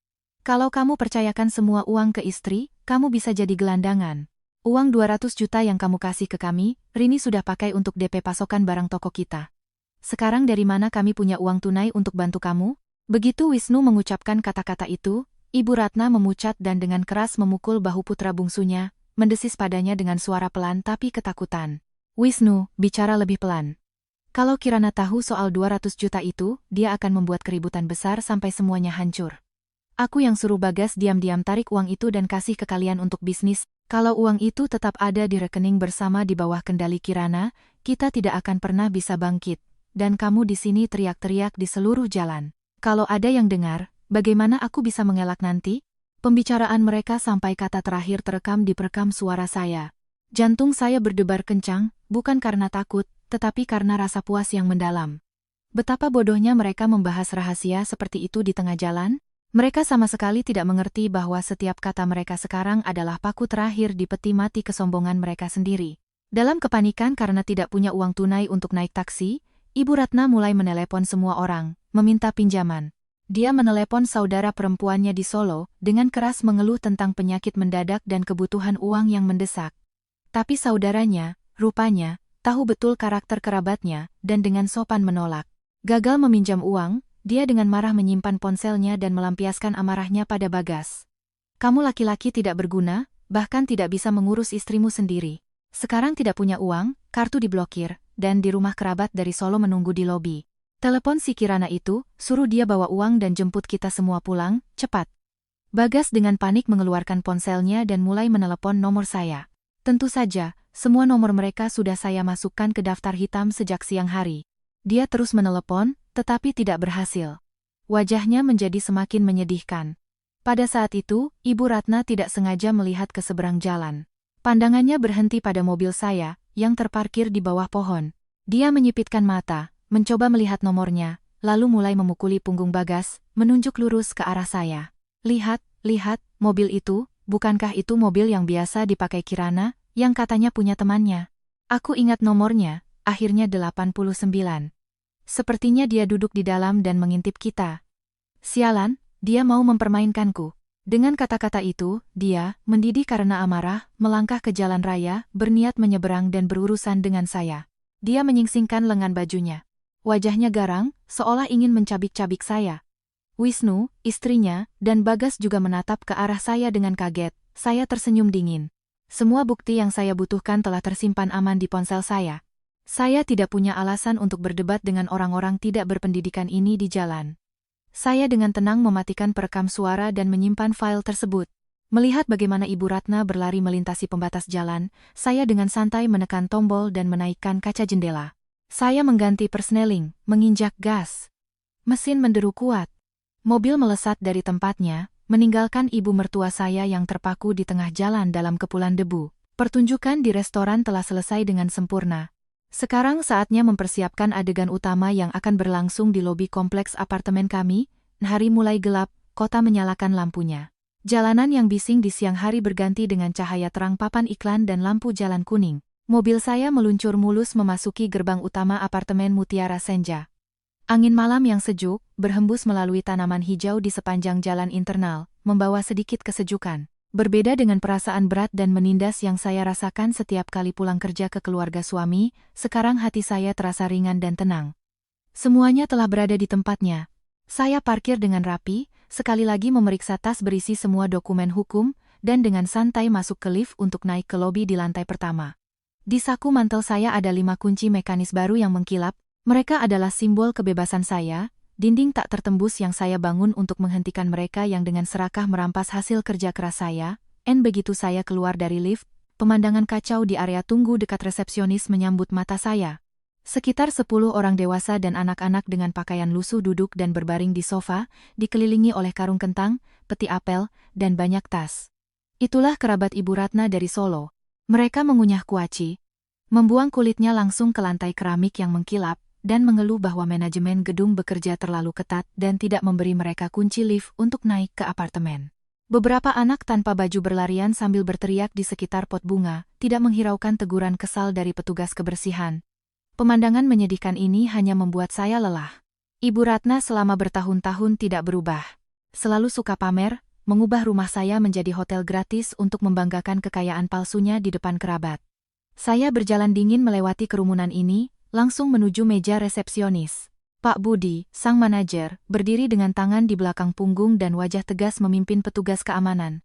Kalau kamu percayakan semua uang ke istri, kamu bisa jadi gelandangan. Uang 200 juta yang kamu kasih ke kami, Rini sudah pakai untuk DP pasokan barang toko kita. Sekarang dari mana kami punya uang tunai untuk bantu kamu?" Begitu Wisnu mengucapkan kata-kata itu, Ibu Ratna memucat dan dengan keras memukul bahu putra bungsunya, mendesis padanya dengan suara pelan tapi ketakutan. "Wisnu, bicara lebih pelan. Kalau Kirana tahu soal 200 juta itu, dia akan membuat keributan besar sampai semuanya hancur. Aku yang suruh Bagas diam-diam tarik uang itu dan kasih ke kalian untuk bisnis. Kalau uang itu tetap ada di rekening bersama di bawah kendali Kirana, kita tidak akan pernah bisa bangkit. Dan kamu di sini teriak-teriak di seluruh jalan. Kalau ada yang dengar, bagaimana aku bisa mengelak nanti?" Pembicaraan mereka sampai kata terakhir terekam di perekam suara saya. Jantung saya berdebar kencang, bukan karena takut, tetapi karena rasa puas yang mendalam. Betapa bodohnya mereka membahas rahasia seperti itu di tengah jalan. Mereka sama sekali tidak mengerti bahwa setiap kata mereka sekarang adalah paku terakhir di peti mati kesombongan mereka sendiri. Dalam kepanikan karena tidak punya uang tunai untuk naik taksi, Ibu Ratna mulai menelepon semua orang, meminta pinjaman. Dia menelepon saudara perempuannya di Solo, dengan keras mengeluh tentang penyakit mendadak dan kebutuhan uang yang mendesak. Tapi saudaranya, rupanya, tahu betul karakter kerabatnya, dan dengan sopan menolak. Gagal meminjam uang, dia dengan marah menyimpan ponselnya dan melampiaskan amarahnya pada Bagas. Kamu laki-laki tidak berguna, bahkan tidak bisa mengurus istrimu sendiri. Sekarang tidak punya uang, kartu diblokir, dan di rumah kerabat dari Solo menunggu di lobi. Telepon si Kirana itu, suruh dia bawa uang dan jemput kita semua pulang, cepat. Bagas dengan panik mengeluarkan ponselnya dan mulai menelepon nomor saya. Tentu saja, semua nomor mereka sudah saya masukkan ke daftar hitam sejak siang hari. Dia terus menelepon, tetapi tidak berhasil. Wajahnya menjadi semakin menyedihkan. Pada saat itu, Ibu Ratna tidak sengaja melihat ke seberang jalan. Pandangannya berhenti pada mobil saya, yang terparkir di bawah pohon. Dia menyipitkan mata, mencoba melihat nomornya, lalu mulai memukuli punggung Bagas, menunjuk lurus ke arah saya. Lihat, mobil itu, bukankah itu mobil yang biasa dipakai Kirana, yang katanya punya temannya? Aku ingat nomornya, akhirnya 89. Sepertinya dia duduk di dalam dan mengintip kita. Sialan, dia mau mempermainkanku. Dengan kata-kata itu, dia, mendidih karena amarah, melangkah ke jalan raya, berniat menyeberang dan berurusan dengan saya. Dia menyingsingkan lengan bajunya. Wajahnya garang, seolah ingin mencabik-cabik saya. Wisnu, istrinya, dan Bagas juga menatap ke arah saya dengan kaget. Saya tersenyum dingin. Semua bukti yang saya butuhkan telah tersimpan aman di ponsel saya. Saya tidak punya alasan untuk berdebat dengan orang-orang tidak berpendidikan ini di jalan. Saya dengan tenang mematikan perekam suara dan menyimpan file tersebut. Melihat bagaimana Ibu Ratna berlari melintasi pembatas jalan, saya dengan santai menekan tombol dan menaikkan kaca jendela. Saya mengganti persneling, menginjak gas. Mesin menderu kuat. Mobil melesat dari tempatnya, meninggalkan ibu mertua saya yang terpaku di tengah jalan dalam kepulan debu. Pertunjukan di restoran telah selesai dengan sempurna. Sekarang saatnya mempersiapkan adegan utama yang akan berlangsung di lobi kompleks apartemen kami. Hari mulai gelap, kota menyalakan lampunya. Jalanan yang bising di siang hari berganti dengan cahaya terang papan iklan dan lampu jalan kuning. Mobil saya meluncur mulus memasuki gerbang utama apartemen Mutiara Senja. Angin malam yang sejuk, berhembus melalui tanaman hijau di sepanjang jalan internal, membawa sedikit kesejukan. Berbeda dengan perasaan berat dan menindas yang saya rasakan setiap kali pulang kerja ke keluarga suami, sekarang hati saya terasa ringan dan tenang. Semuanya telah berada di tempatnya. Saya parkir dengan rapi, sekali lagi memeriksa tas berisi semua dokumen hukum, dan dengan santai masuk ke lift untuk naik ke lobi di lantai pertama. Di saku mantel saya ada 5 kunci mekanis baru yang mengkilap. Mereka adalah simbol kebebasan saya, dinding tak tertembus yang saya bangun untuk menghentikan mereka yang dengan serakah merampas hasil kerja keras saya. Begitu saya keluar dari lift, pemandangan kacau di area tunggu dekat resepsionis menyambut mata saya. Sekitar 10 orang dewasa dan anak-anak dengan pakaian lusuh duduk dan berbaring di sofa, dikelilingi oleh karung kentang, peti apel, dan banyak tas. Itulah kerabat Ibu Ratna dari Solo. Mereka mengunyah kuaci, membuang kulitnya langsung ke lantai keramik yang mengkilap, dan mengeluh bahwa manajemen gedung bekerja terlalu ketat dan tidak memberi mereka kunci lift untuk naik ke apartemen. Beberapa anak tanpa baju berlarian sambil berteriak di sekitar pot bunga, tidak menghiraukan teguran kesal dari petugas kebersihan. Pemandangan menyedihkan ini hanya membuat saya lelah. Ibu Ratna selama bertahun-tahun tidak berubah. Selalu suka pamer, mengubah rumah saya menjadi hotel gratis untuk membanggakan kekayaan palsunya di depan kerabat. Saya berjalan dingin melewati kerumunan ini, langsung menuju meja resepsionis. Pak Budi, sang manajer, berdiri dengan tangan di belakang punggung dan wajah tegas memimpin petugas keamanan.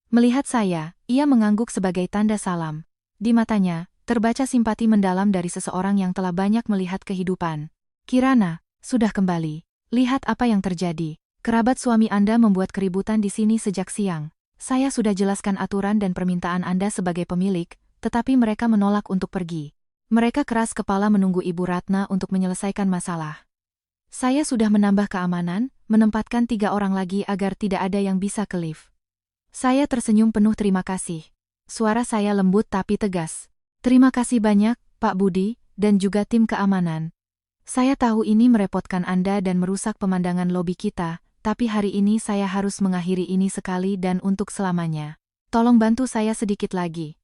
Melihat saya, ia mengangguk sebagai tanda salam. Di matanya, terbaca simpati mendalam dari seseorang yang telah banyak melihat kehidupan. Kirana, sudah kembali. Lihat apa yang terjadi. Kerabat suami Anda membuat keributan di sini sejak siang. Saya sudah jelaskan aturan dan permintaan Anda sebagai pemilik, tetapi mereka menolak untuk pergi. Mereka keras kepala menunggu Ibu Ratna untuk menyelesaikan masalah. Saya sudah menambah keamanan, menempatkan 3 orang lagi agar tidak ada yang bisa ke lift. Saya tersenyum penuh terima kasih. Suara saya lembut tapi tegas. Terima kasih banyak, Pak Budi, dan juga tim keamanan. Saya tahu ini merepotkan Anda dan merusak pemandangan lobi kita, tapi hari ini saya harus mengakhiri ini sekali dan untuk selamanya. Tolong bantu saya sedikit lagi.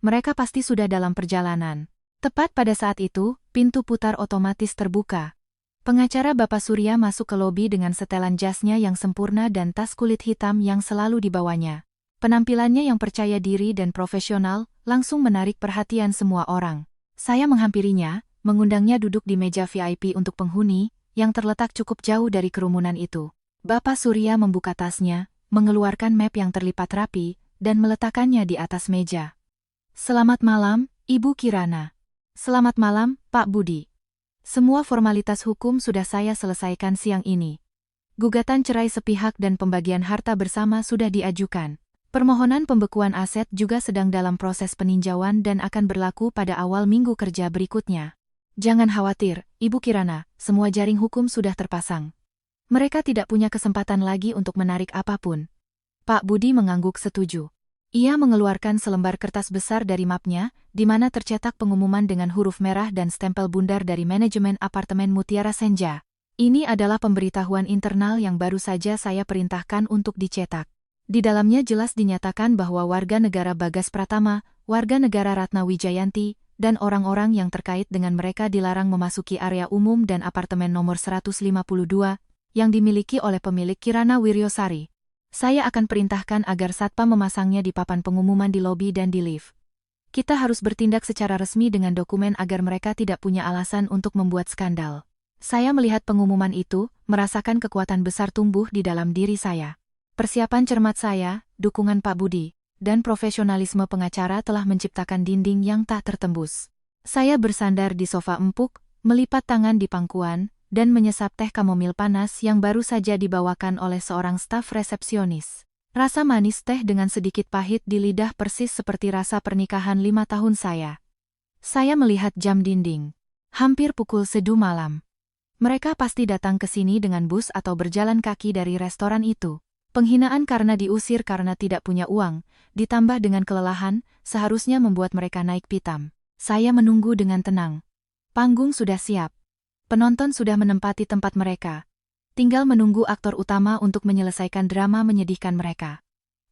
Mereka pasti sudah dalam perjalanan. Tepat pada saat itu, pintu putar otomatis terbuka. Pengacara Bapak Surya masuk ke lobi dengan setelan jasnya yang sempurna dan tas kulit hitam yang selalu dibawanya. Penampilannya yang percaya diri dan profesional langsung menarik perhatian semua orang. Saya menghampirinya, mengundangnya duduk di meja VIP untuk penghuni, yang terletak cukup jauh dari kerumunan itu. Bapak Surya membuka tasnya, mengeluarkan map yang terlipat rapi, dan meletakkannya di atas meja. Selamat malam, Ibu Kirana. Selamat malam, Pak Budi. Semua formalitas hukum sudah saya selesaikan siang ini. Gugatan cerai sepihak dan pembagian harta bersama sudah diajukan. Permohonan pembekuan aset juga sedang dalam proses peninjauan dan akan berlaku pada awal minggu kerja berikutnya. Jangan khawatir, Ibu Kirana, semua jaring hukum sudah terpasang. Mereka tidak punya kesempatan lagi untuk menarik apapun. Pak Budi mengangguk setuju. Ia mengeluarkan selembar kertas besar dari mapnya, di mana tercetak pengumuman dengan huruf merah dan stempel bundar dari manajemen apartemen Mutiara Senja. Ini adalah pemberitahuan internal yang baru saja saya perintahkan untuk dicetak. Di dalamnya jelas dinyatakan bahwa warga negara Bagas Pratama, warga negara Ratna Wijayanti, dan orang-orang yang terkait dengan mereka dilarang memasuki area umum dan apartemen nomor 152, yang dimiliki oleh pemilik Kirana Wiryosari. Saya akan perintahkan agar satpam memasangnya di papan pengumuman di lobi dan di lift. Kita harus bertindak secara resmi dengan dokumen agar mereka tidak punya alasan untuk membuat skandal. Saya melihat pengumuman itu, merasakan kekuatan besar tumbuh di dalam diri saya. Persiapan cermat saya, dukungan Pak Budi, dan profesionalisme pengacara telah menciptakan dinding yang tak tertembus. Saya bersandar di sofa empuk, melipat tangan di pangkuan, dan menyesap teh kamomil panas yang baru saja dibawakan oleh seorang staf resepsionis. Rasa manis teh dengan sedikit pahit di lidah persis seperti rasa pernikahan 5 tahun saya. Saya melihat jam dinding. Hampir pukul 1 malam. Mereka pasti datang ke sini dengan bus atau berjalan kaki dari restoran itu. Penghinaan karena diusir karena tidak punya uang, ditambah dengan kelelahan, seharusnya membuat mereka naik pitam. Saya menunggu dengan tenang. Panggung sudah siap. Penonton sudah menempati tempat mereka. Tinggal menunggu aktor utama untuk menyelesaikan drama menyedihkan mereka.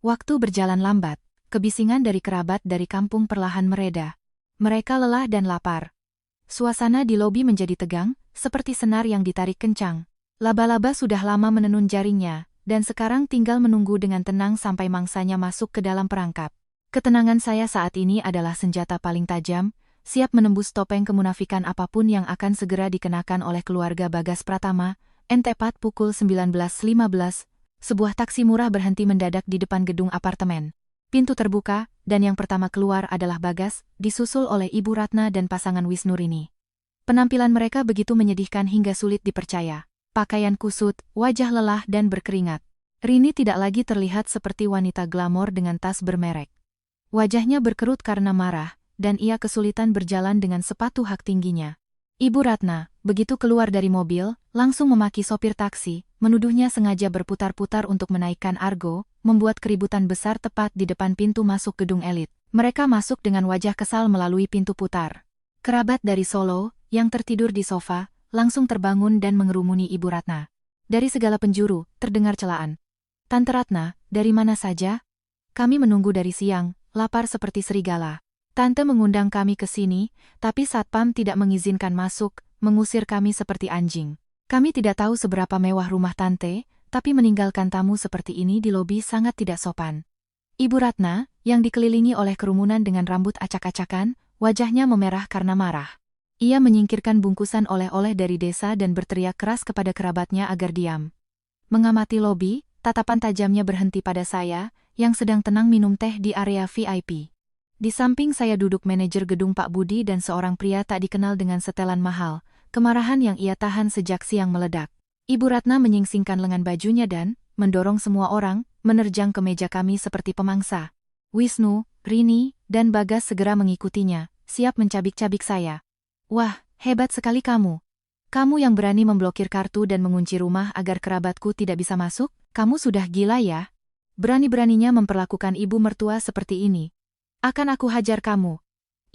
Waktu berjalan lambat, kebisingan dari kerabat dari kampung perlahan mereda. Mereka lelah dan lapar. Suasana di lobi menjadi tegang, seperti senar yang ditarik kencang. Laba-laba sudah lama menenun jaringnya, dan sekarang tinggal menunggu dengan tenang sampai mangsanya masuk ke dalam perangkap. Ketenangan saya saat ini adalah senjata paling tajam, siap menembus topeng kemunafikan apapun yang akan segera dikenakan oleh keluarga Bagas Pratama. Tepat pukul 19.15, sebuah taksi murah berhenti mendadak di depan gedung apartemen. Pintu terbuka, dan yang pertama keluar adalah Bagas, disusul oleh Ibu Ratna dan pasangan Wisnurini. Penampilan mereka begitu menyedihkan hingga sulit dipercaya. Pakaian kusut, wajah lelah dan berkeringat. Rini tidak lagi terlihat seperti wanita glamor dengan tas bermerek. Wajahnya berkerut karena marah, dan ia kesulitan berjalan dengan sepatu hak tingginya. Ibu Ratna, begitu keluar dari mobil, langsung memaki sopir taksi, menuduhnya sengaja berputar-putar untuk menaikkan argo, membuat keributan besar tepat di depan pintu masuk gedung elit. Mereka masuk dengan wajah kesal melalui pintu putar. Kerabat dari Solo, yang tertidur di sofa, langsung terbangun dan mengerumuni Ibu Ratna. Dari segala penjuru, terdengar celaan. Tante Ratna, dari mana saja? Kami menunggu dari siang, lapar seperti serigala. Tante mengundang kami ke sini, tapi satpam tidak mengizinkan masuk, mengusir kami seperti anjing. Kami tidak tahu seberapa mewah rumah Tante, tapi meninggalkan tamu seperti ini di lobi sangat tidak sopan. Ibu Ratna, yang dikelilingi oleh kerumunan dengan rambut acak-acakan, wajahnya memerah karena marah. Ia menyingkirkan bungkusan oleh-oleh dari desa dan berteriak keras kepada kerabatnya agar diam. Mengamati lobi, tatapan tajamnya berhenti pada saya, yang sedang tenang minum teh di area VIP. Di samping saya duduk manajer gedung Pak Budi dan seorang pria tak dikenal dengan setelan mahal, kemarahan yang ia tahan sejak siang meledak. Ibu Ratna menyingsingkan lengan bajunya dan, mendorong semua orang, menerjang ke meja kami seperti pemangsa. Wisnu, Rini, dan Bagas segera mengikutinya, siap mencabik-cabik saya. Wah, hebat sekali kamu. Kamu yang berani memblokir kartu dan mengunci rumah agar kerabatku tidak bisa masuk, kamu sudah gila ya? Berani-beraninya memperlakukan ibu mertua seperti ini. Akan aku hajar kamu.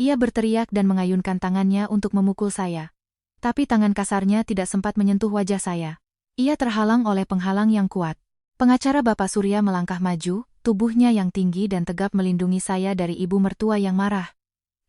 Ia berteriak dan mengayunkan tangannya untuk memukul saya. Tapi tangan kasarnya tidak sempat menyentuh wajah saya. Ia terhalang oleh penghalang yang kuat. Pengacara Bapak Surya melangkah maju, tubuhnya yang tinggi dan tegap melindungi saya dari ibu mertua yang marah.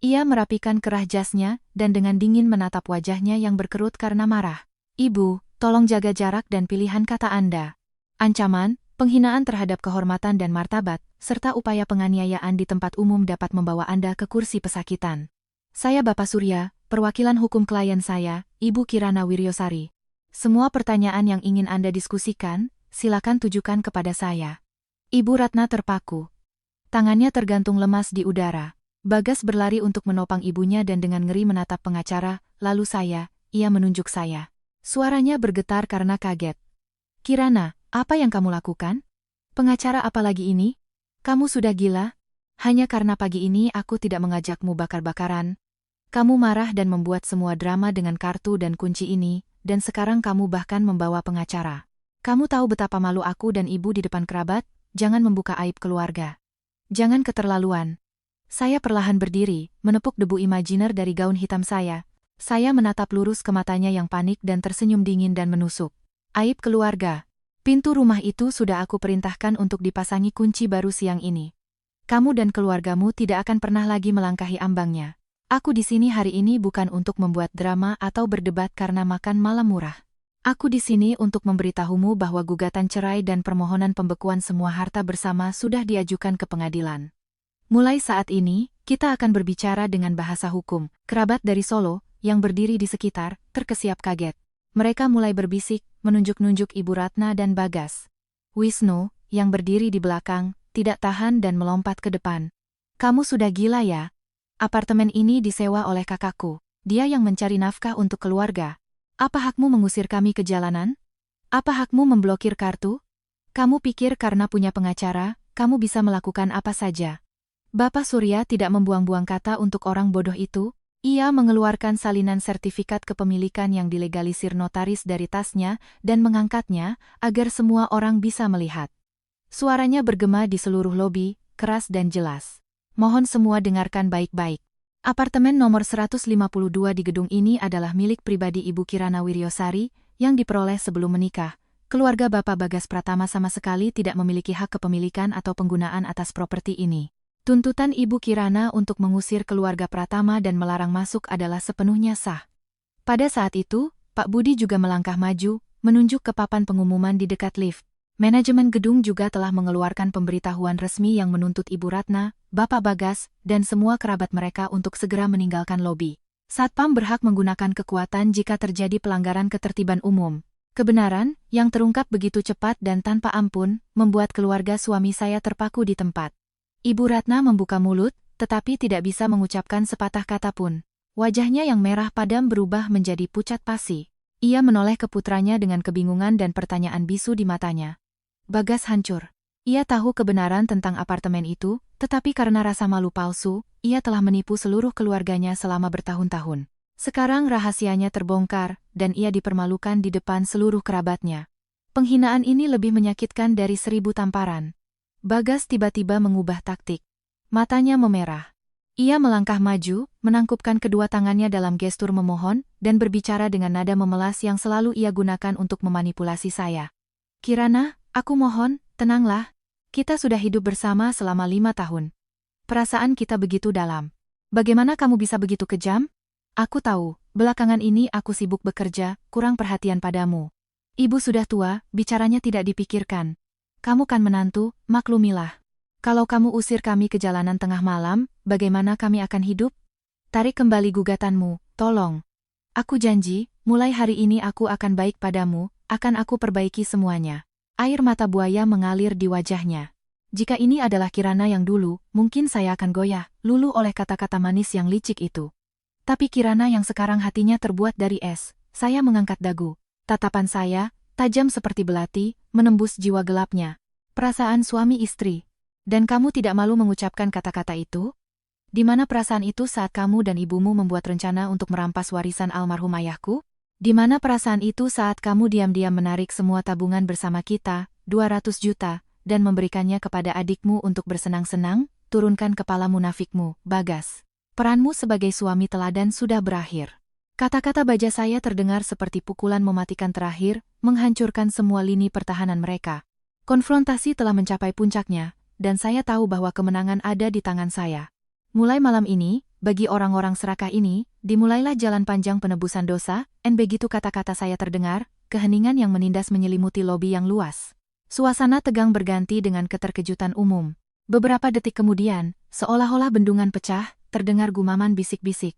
Ia merapikan kerah jasnya dan dengan dingin menatap wajahnya yang berkerut karena marah. Ibu, tolong jaga jarak dan pilihan kata Anda. Ancaman, penghinaan terhadap kehormatan dan martabat, serta upaya penganiayaan di tempat umum dapat membawa Anda ke kursi pesakitan. Saya Bapak Surya, perwakilan hukum klien saya, Ibu Kirana Wiryosari. Semua pertanyaan yang ingin Anda diskusikan, silakan tujukan kepada saya. Ibu Ratna terpaku. Tangannya tergantung lemas di udara. Bagas berlari untuk menopang ibunya dan dengan ngeri menatap pengacara, lalu ia menunjuk saya. Suaranya bergetar karena kaget. Kirana, apa yang kamu lakukan? Pengacara apalagi ini? Kamu sudah gila? Hanya karena pagi ini aku tidak mengajakmu bakar-bakaran. Kamu marah dan membuat semua drama dengan kartu dan kunci ini, dan sekarang kamu bahkan membawa pengacara. Kamu tahu betapa malu aku dan ibu di depan kerabat? Jangan membuka aib keluarga. Jangan keterlaluan. Saya perlahan berdiri, menepuk debu imajiner dari gaun hitam saya. Saya menatap lurus ke matanya yang panik dan tersenyum dingin dan menusuk. Aib keluarga. Pintu rumah itu sudah aku perintahkan untuk dipasangi kunci baru siang ini. Kamu dan keluargamu tidak akan pernah lagi melangkahi ambangnya. Aku di sini hari ini bukan untuk membuat drama atau berdebat karena makan malam murah. Aku di sini untuk memberitahumu bahwa gugatan cerai dan permohonan pembekuan semua harta bersama sudah diajukan ke pengadilan. Mulai saat ini, kita akan berbicara dengan bahasa hukum. Kerabat dari Solo, yang berdiri di sekitar, terkesiap kaget. Mereka mulai berbisik, menunjuk-nunjuk Ibu Ratna dan Bagas. Wisnu, yang berdiri di belakang, tidak tahan dan melompat ke depan. Kamu sudah gila ya? Apartemen ini disewa oleh kakakku. Dia yang mencari nafkah untuk keluarga. Apa hakmu mengusir kami ke jalanan? Apa hakmu memblokir kartu? Kamu pikir karena punya pengacara, kamu bisa melakukan apa saja? Bapak Surya tidak membuang-buang kata untuk orang bodoh itu. Ia mengeluarkan salinan sertifikat kepemilikan yang dilegalisir notaris dari tasnya dan mengangkatnya agar semua orang bisa melihat. Suaranya bergema di seluruh lobi, keras dan jelas. Mohon semua dengarkan baik-baik. Apartemen nomor 152 di gedung ini adalah milik pribadi Ibu Kirana Wiryosari, yang diperoleh sebelum menikah. Keluarga Bapak Bagas Pratama sama sekali tidak memiliki hak kepemilikan atau penggunaan atas properti ini. Tuntutan Ibu Kirana untuk mengusir keluarga Pratama dan melarang masuk adalah sepenuhnya sah. Pada saat itu, Pak Budi juga melangkah maju, menunjuk ke papan pengumuman di dekat lift. Manajemen gedung juga telah mengeluarkan pemberitahuan resmi yang menuntut Ibu Ratna, Bapak Bagas, dan semua kerabat mereka untuk segera meninggalkan lobi. Satpam berhak menggunakan kekuatan jika terjadi pelanggaran ketertiban umum. Kebenaran, yang terungkap begitu cepat dan tanpa ampun, membuat keluarga suami saya terpaku di tempat. Ibu Ratna membuka mulut, tetapi tidak bisa mengucapkan sepatah kata pun. Wajahnya yang merah padam berubah menjadi pucat pasi. Ia menoleh ke putranya dengan kebingungan dan pertanyaan bisu di matanya. Bagas hancur. Ia tahu kebenaran tentang apartemen itu, tetapi karena rasa malu palsu, ia telah menipu seluruh keluarganya selama bertahun-tahun. Sekarang rahasianya terbongkar, dan ia dipermalukan di depan seluruh kerabatnya. Penghinaan ini lebih menyakitkan dari 1000 tamparan. Bagas tiba-tiba mengubah taktik. Matanya memerah. Ia melangkah maju, menangkupkan kedua tangannya dalam gestur memohon, dan berbicara dengan nada memelas yang selalu ia gunakan untuk memanipulasi saya. Kirana, aku mohon, tenanglah. Kita sudah hidup bersama selama 5 tahun. Perasaan kita begitu dalam. Bagaimana kamu bisa begitu kejam? Aku tahu, belakangan ini aku sibuk bekerja, kurang perhatian padamu. Ibu sudah tua, bicaranya tidak dipikirkan. Kamu kan menantu, maklumilah. Kalau kamu usir kami ke jalanan tengah malam, bagaimana kami akan hidup? Tarik kembali gugatanmu, tolong. Aku janji, mulai hari ini aku akan baik padamu, akan aku perbaiki semuanya. Air mata buaya mengalir di wajahnya. Jika ini adalah Kirana yang dulu, mungkin saya akan goyah, luluh oleh kata-kata manis yang licik itu. Tapi Kirana yang sekarang hatinya terbuat dari es, saya mengangkat dagu. Tatapan saya, tajam seperti belati, menembus jiwa gelapnya. Perasaan suami istri. Dan kamu tidak malu mengucapkan kata-kata itu? Di mana perasaan itu saat kamu dan ibumu membuat rencana untuk merampas warisan almarhum ayahku? Di mana perasaan itu saat kamu diam-diam menarik semua tabungan bersama kita, 200 juta, dan memberikannya kepada adikmu untuk bersenang-senang? Turunkan kepala munafikmu, Bagas. Peranmu sebagai suami teladan sudah berakhir. Kata-kata baja saya terdengar seperti pukulan mematikan terakhir, menghancurkan semua lini pertahanan mereka. Konfrontasi telah mencapai puncaknya, dan saya tahu bahwa kemenangan ada di tangan saya. Mulai malam ini, bagi orang-orang serakah ini, dimulailah jalan panjang penebusan dosa, dan begitu kata-kata saya terdengar, keheningan yang menindas menyelimuti lobi yang luas. Suasana tegang berganti dengan keterkejutan umum. Beberapa detik kemudian, seolah-olah bendungan pecah, terdengar gumaman bisik-bisik.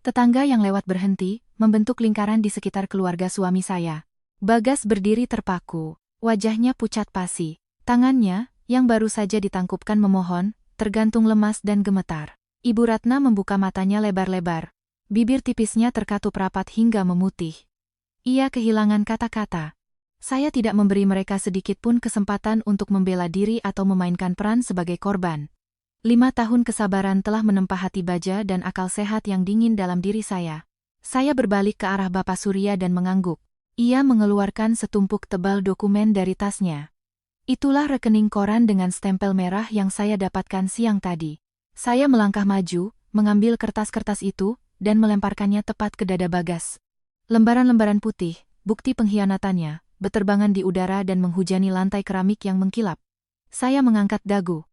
Tetangga yang lewat berhenti, membentuk lingkaran di sekitar keluarga suami saya. Bagas berdiri terpaku, wajahnya pucat pasi. Tangannya, yang baru saja ditangkupkan memohon, tergantung lemas dan gemetar. Ibu Ratna membuka matanya lebar-lebar. Bibir tipisnya terkatup rapat hingga memutih. Ia kehilangan kata-kata. Saya tidak memberi mereka sedikit pun kesempatan untuk membela diri atau memainkan peran sebagai korban. 5 tahun kesabaran telah menempa hati baja dan akal sehat yang dingin dalam diri saya. Saya berbalik ke arah Bapak Surya dan mengangguk. Ia mengeluarkan setumpuk tebal dokumen dari tasnya. Itulah rekening koran dengan stempel merah yang saya dapatkan siang tadi. Saya melangkah maju, mengambil kertas-kertas itu, dan melemparkannya tepat ke dada Bagas. Lembaran-lembaran putih, bukti pengkhianatannya, berterbangan di udara dan menghujani lantai keramik yang mengkilap. Saya mengangkat dagu.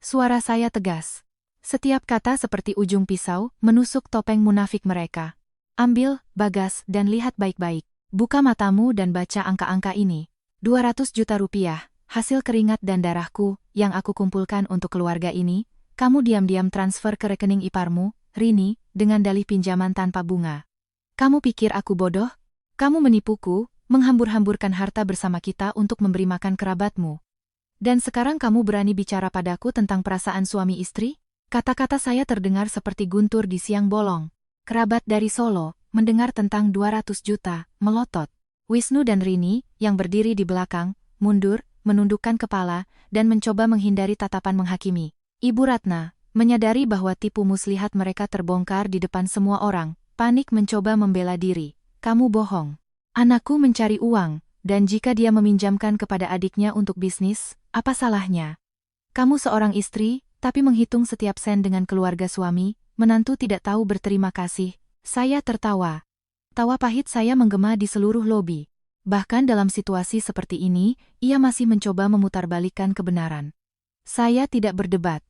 Suara saya tegas. Setiap kata seperti ujung pisau, menusuk topeng munafik mereka. Ambil, Bagas, dan lihat baik-baik. Buka matamu dan baca angka-angka ini. 200 juta rupiah, hasil keringat dan darahku, yang aku kumpulkan untuk keluarga ini, kamu diam-diam transfer ke rekening iparmu, Rini, dengan dalih pinjaman tanpa bunga. Kamu pikir aku bodoh? Kamu menipuku, menghambur-hamburkan harta bersama kita untuk memberi makan kerabatmu. Dan sekarang kamu berani bicara padaku tentang perasaan suami istri? Kata-kata saya terdengar seperti guntur di siang bolong. Kerabat dari Solo, mendengar tentang 200 juta, melotot. Wisnu dan Rini, yang berdiri di belakang, mundur, menundukkan kepala, dan mencoba menghindari tatapan menghakimi. Ibu Ratna, menyadari bahwa tipu muslihat mereka terbongkar di depan semua orang, panik mencoba membela diri. Kamu bohong. Anakku mencari uang, dan jika dia meminjamkan kepada adiknya untuk bisnis, apa salahnya? Kamu seorang istri, tapi menghitung setiap sen dengan keluarga suami, menantu tidak tahu berterima kasih. Saya tertawa. Tawa pahit saya menggema di seluruh lobi. Bahkan dalam situasi seperti ini, ia masih mencoba memutarbalikkan kebenaran. Saya tidak berdebat.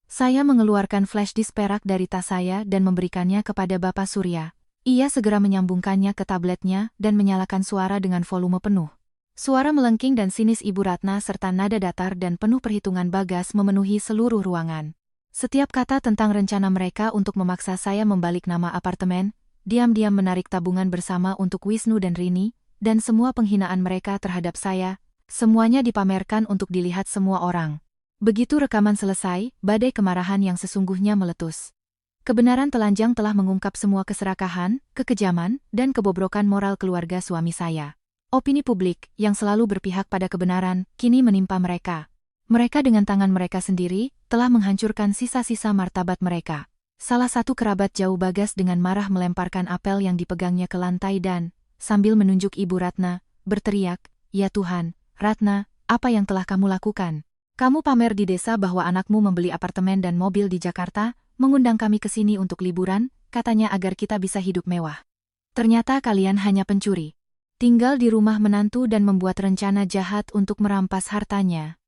Saya mengeluarkan flash disk perak dari tas saya dan memberikannya kepada Bapak Surya. Ia segera menyambungkannya ke tabletnya dan menyalakan suara dengan volume penuh. Suara melengking dan sinis Ibu Ratna serta nada datar dan penuh perhitungan Bagas memenuhi seluruh ruangan. Setiap kata tentang rencana mereka untuk memaksa saya membalik nama apartemen, diam-diam menarik tabungan bersama untuk Wisnu dan Rini, dan semua penghinaan mereka terhadap saya, semuanya dipamerkan untuk dilihat semua orang. Begitu rekaman selesai, badai kemarahan yang sesungguhnya meletus. Kebenaran telanjang telah mengungkap semua keserakahan, kekejaman, dan kebobrokan moral keluarga suami saya. Opini publik, yang selalu berpihak pada kebenaran, kini menimpa mereka. Mereka dengan tangan mereka sendiri, telah menghancurkan sisa-sisa martabat mereka. Salah satu kerabat jauh Bagas dengan marah melemparkan apel yang dipegangnya ke lantai dan, sambil menunjuk Ibu Ratna, berteriak, "Ya Tuhan, Ratna, apa yang telah kamu lakukan? Kamu pamer di desa bahwa anakmu membeli apartemen dan mobil di Jakarta, mengundang kami ke sini untuk liburan, katanya agar kita bisa hidup mewah. Ternyata kalian hanya pencuri. Tinggal di rumah menantu dan membuat rencana jahat untuk merampas hartanya.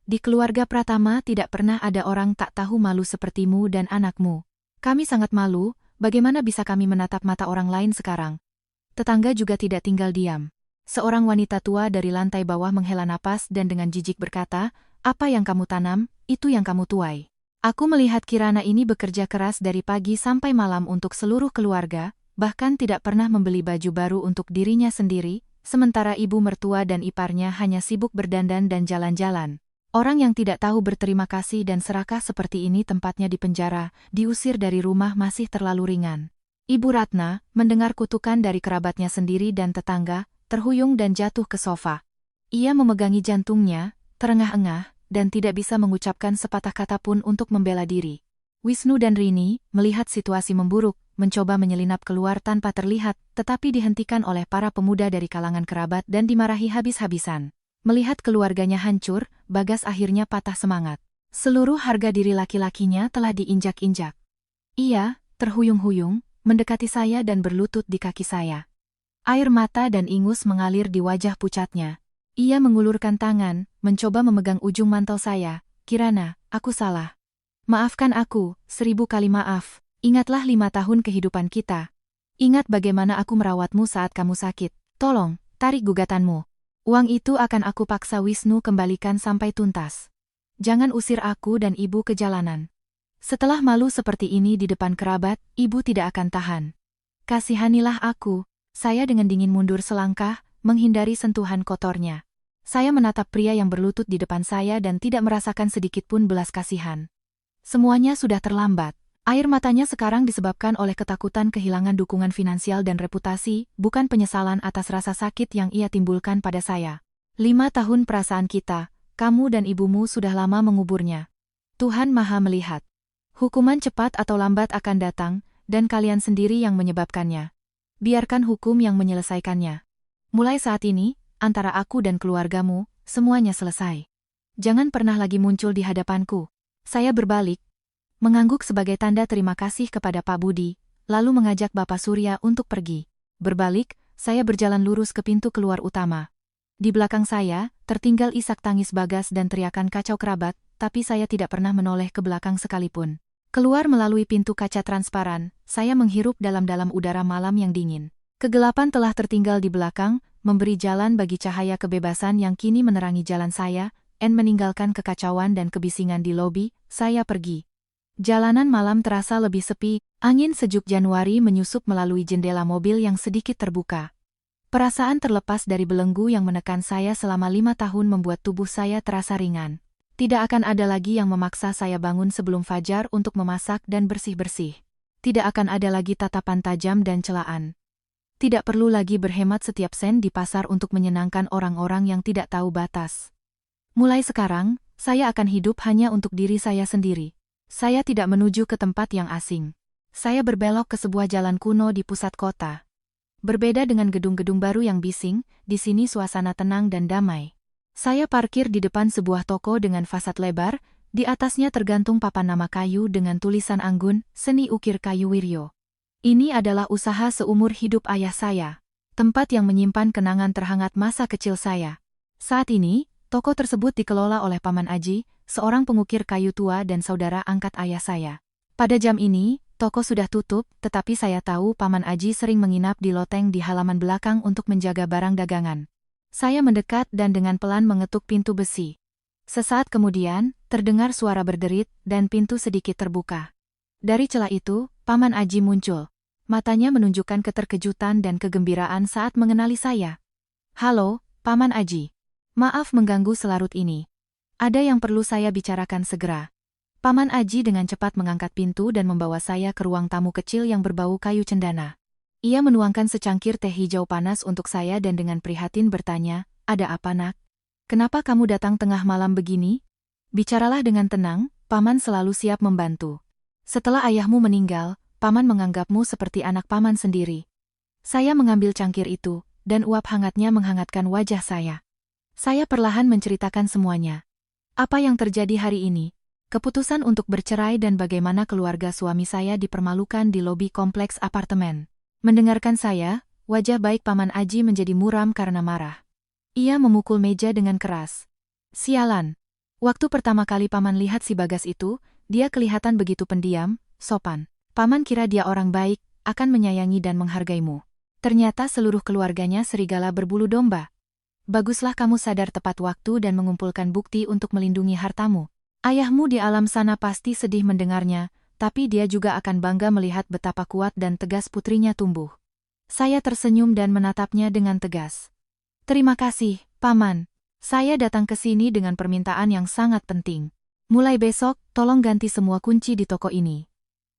Di keluarga Pratama tidak pernah ada orang tak tahu malu sepertimu dan anakmu. Kami sangat malu, bagaimana bisa kami menatap mata orang lain sekarang?" Tetangga juga tidak tinggal diam. Seorang wanita tua dari lantai bawah menghela napas dan dengan jijik berkata, "Apa yang kamu tanam, itu yang kamu tuai. Aku melihat Kirana ini bekerja keras dari pagi sampai malam untuk seluruh keluarga, bahkan tidak pernah membeli baju baru untuk dirinya sendiri, sementara ibu mertua dan iparnya hanya sibuk berdandan dan jalan-jalan. Orang yang tidak tahu berterima kasih dan serakah seperti ini tempatnya di penjara, diusir dari rumah masih terlalu ringan." Ibu Ratna, mendengar kutukan dari kerabatnya sendiri dan tetangga, terhuyung dan jatuh ke sofa. Ia memegangi jantungnya, terengah-engah, dan tidak bisa mengucapkan sepatah kata pun untuk membela diri. Wisnu dan Rini, melihat situasi memburuk, mencoba menyelinap keluar tanpa terlihat, tetapi dihentikan oleh para pemuda dari kalangan kerabat dan dimarahi habis-habisan. Melihat keluarganya hancur, Bagas akhirnya patah semangat. Seluruh harga diri laki-lakinya telah diinjak-injak. Ia, terhuyung-huyung, mendekati saya dan berlutut di kaki saya. Air mata dan ingus mengalir di wajah pucatnya. Ia mengulurkan tangan, mencoba memegang ujung mantel saya. Kirana, aku salah. Maafkan aku, 1000 kali maaf. Ingatlah 5 tahun kehidupan kita. Ingat bagaimana aku merawatmu saat kamu sakit. Tolong, tarik gugatanmu. Uang itu akan aku paksa Wisnu kembalikan sampai tuntas. Jangan usir aku dan ibu ke jalanan. Setelah malu seperti ini di depan kerabat, ibu tidak akan tahan. Kasihanilah aku. Saya dengan dingin mundur selangkah, menghindari sentuhan kotornya. Saya menatap pria yang berlutut di depan saya dan tidak merasakan sedikitpun belas kasihan. Semuanya sudah terlambat. Air matanya sekarang disebabkan oleh ketakutan kehilangan dukungan finansial dan reputasi, bukan penyesalan atas rasa sakit yang ia timbulkan pada saya. 5 tahun perasaan kita, kamu dan ibumu sudah lama menguburnya. Tuhan Maha melihat. Hukuman cepat atau lambat akan datang, dan kalian sendiri yang menyebabkannya. Biarkan hukum yang menyelesaikannya. Mulai saat ini, antara aku dan keluargamu, semuanya selesai. Jangan pernah lagi muncul di hadapanku. Saya berbalik, mengangguk sebagai tanda terima kasih kepada Pak Budi, lalu mengajak Bapak Surya untuk pergi. Berbalik, saya berjalan lurus ke pintu keluar utama. Di belakang saya, tertinggal isak tangis Bagas dan teriakan kacau kerabat, tapi saya tidak pernah menoleh ke belakang sekalipun. Keluar melalui pintu kaca transparan, saya menghirup dalam-dalam udara malam yang dingin. Kegelapan telah tertinggal di belakang, memberi jalan bagi cahaya kebebasan yang kini menerangi jalan saya, meninggalkan kekacauan dan kebisingan di lobi, saya pergi. Jalanan malam terasa lebih sepi, angin sejuk Januari menyusup melalui jendela mobil yang sedikit terbuka. Perasaan terlepas dari belenggu yang menekan saya selama 5 tahun membuat tubuh saya terasa ringan. Tidak akan ada lagi yang memaksa saya bangun sebelum fajar untuk memasak dan bersih-bersih. Tidak akan ada lagi tatapan tajam dan celaan. Tidak perlu lagi berhemat setiap sen di pasar untuk menyenangkan orang-orang yang tidak tahu batas. Mulai sekarang, saya akan hidup hanya untuk diri saya sendiri. Saya tidak menuju ke tempat yang asing. Saya berbelok ke sebuah jalan kuno di pusat kota. Berbeda dengan gedung-gedung baru yang bising, di sini suasana tenang dan damai. Saya parkir di depan sebuah toko dengan fasad lebar, di atasnya tergantung papan nama kayu dengan tulisan anggun, Seni Ukir Kayu Wiryo. Ini adalah usaha seumur hidup ayah saya. Tempat yang menyimpan kenangan terhangat masa kecil saya. Saat ini, toko tersebut dikelola oleh Paman Aji, seorang pengukir kayu tua dan saudara angkat ayah saya. Pada jam ini, toko sudah tutup, tetapi saya tahu Paman Aji sering menginap di loteng di halaman belakang untuk menjaga barang dagangan. Saya mendekat dan dengan pelan mengetuk pintu besi. Sesaat kemudian, terdengar suara berderit dan pintu sedikit terbuka. Dari celah itu, Paman Aji muncul. Matanya menunjukkan keterkejutan dan kegembiraan saat mengenali saya. Halo, Paman Aji. Maaf mengganggu selarut ini. Ada yang perlu saya bicarakan segera. Paman Aji dengan cepat mengangkat pintu dan membawa saya ke ruang tamu kecil yang berbau kayu cendana. Ia menuangkan secangkir teh hijau panas untuk saya dan dengan prihatin bertanya, "Ada apa, Nak? Kenapa kamu datang tengah malam begini?" "Bicaralah dengan tenang, Paman selalu siap membantu. Setelah ayahmu meninggal, Paman menganggapmu seperti anak Paman sendiri." Saya mengambil cangkir itu, dan uap hangatnya menghangatkan wajah saya. Saya perlahan menceritakan semuanya. Apa yang terjadi hari ini, keputusan untuk bercerai dan bagaimana keluarga suami saya dipermalukan di lobi kompleks apartemen. Mendengarkan saya, wajah baik Paman Aji menjadi muram karena marah. Ia memukul meja dengan keras. "Sialan. Waktu pertama kali Paman lihat si Bagas itu, dia kelihatan begitu pendiam, sopan. Paman kira dia orang baik, akan menyayangi dan menghargaimu. Ternyata seluruh keluarganya serigala berbulu domba. Baguslah kamu sadar tepat waktu dan mengumpulkan bukti untuk melindungi hartamu. Ayahmu di alam sana pasti sedih mendengarnya, tapi dia juga akan bangga melihat betapa kuat dan tegas putrinya tumbuh." Saya tersenyum dan menatapnya dengan tegas. "Terima kasih, Paman. Saya datang ke sini dengan permintaan yang sangat penting. Mulai besok, tolong ganti semua kunci di toko ini.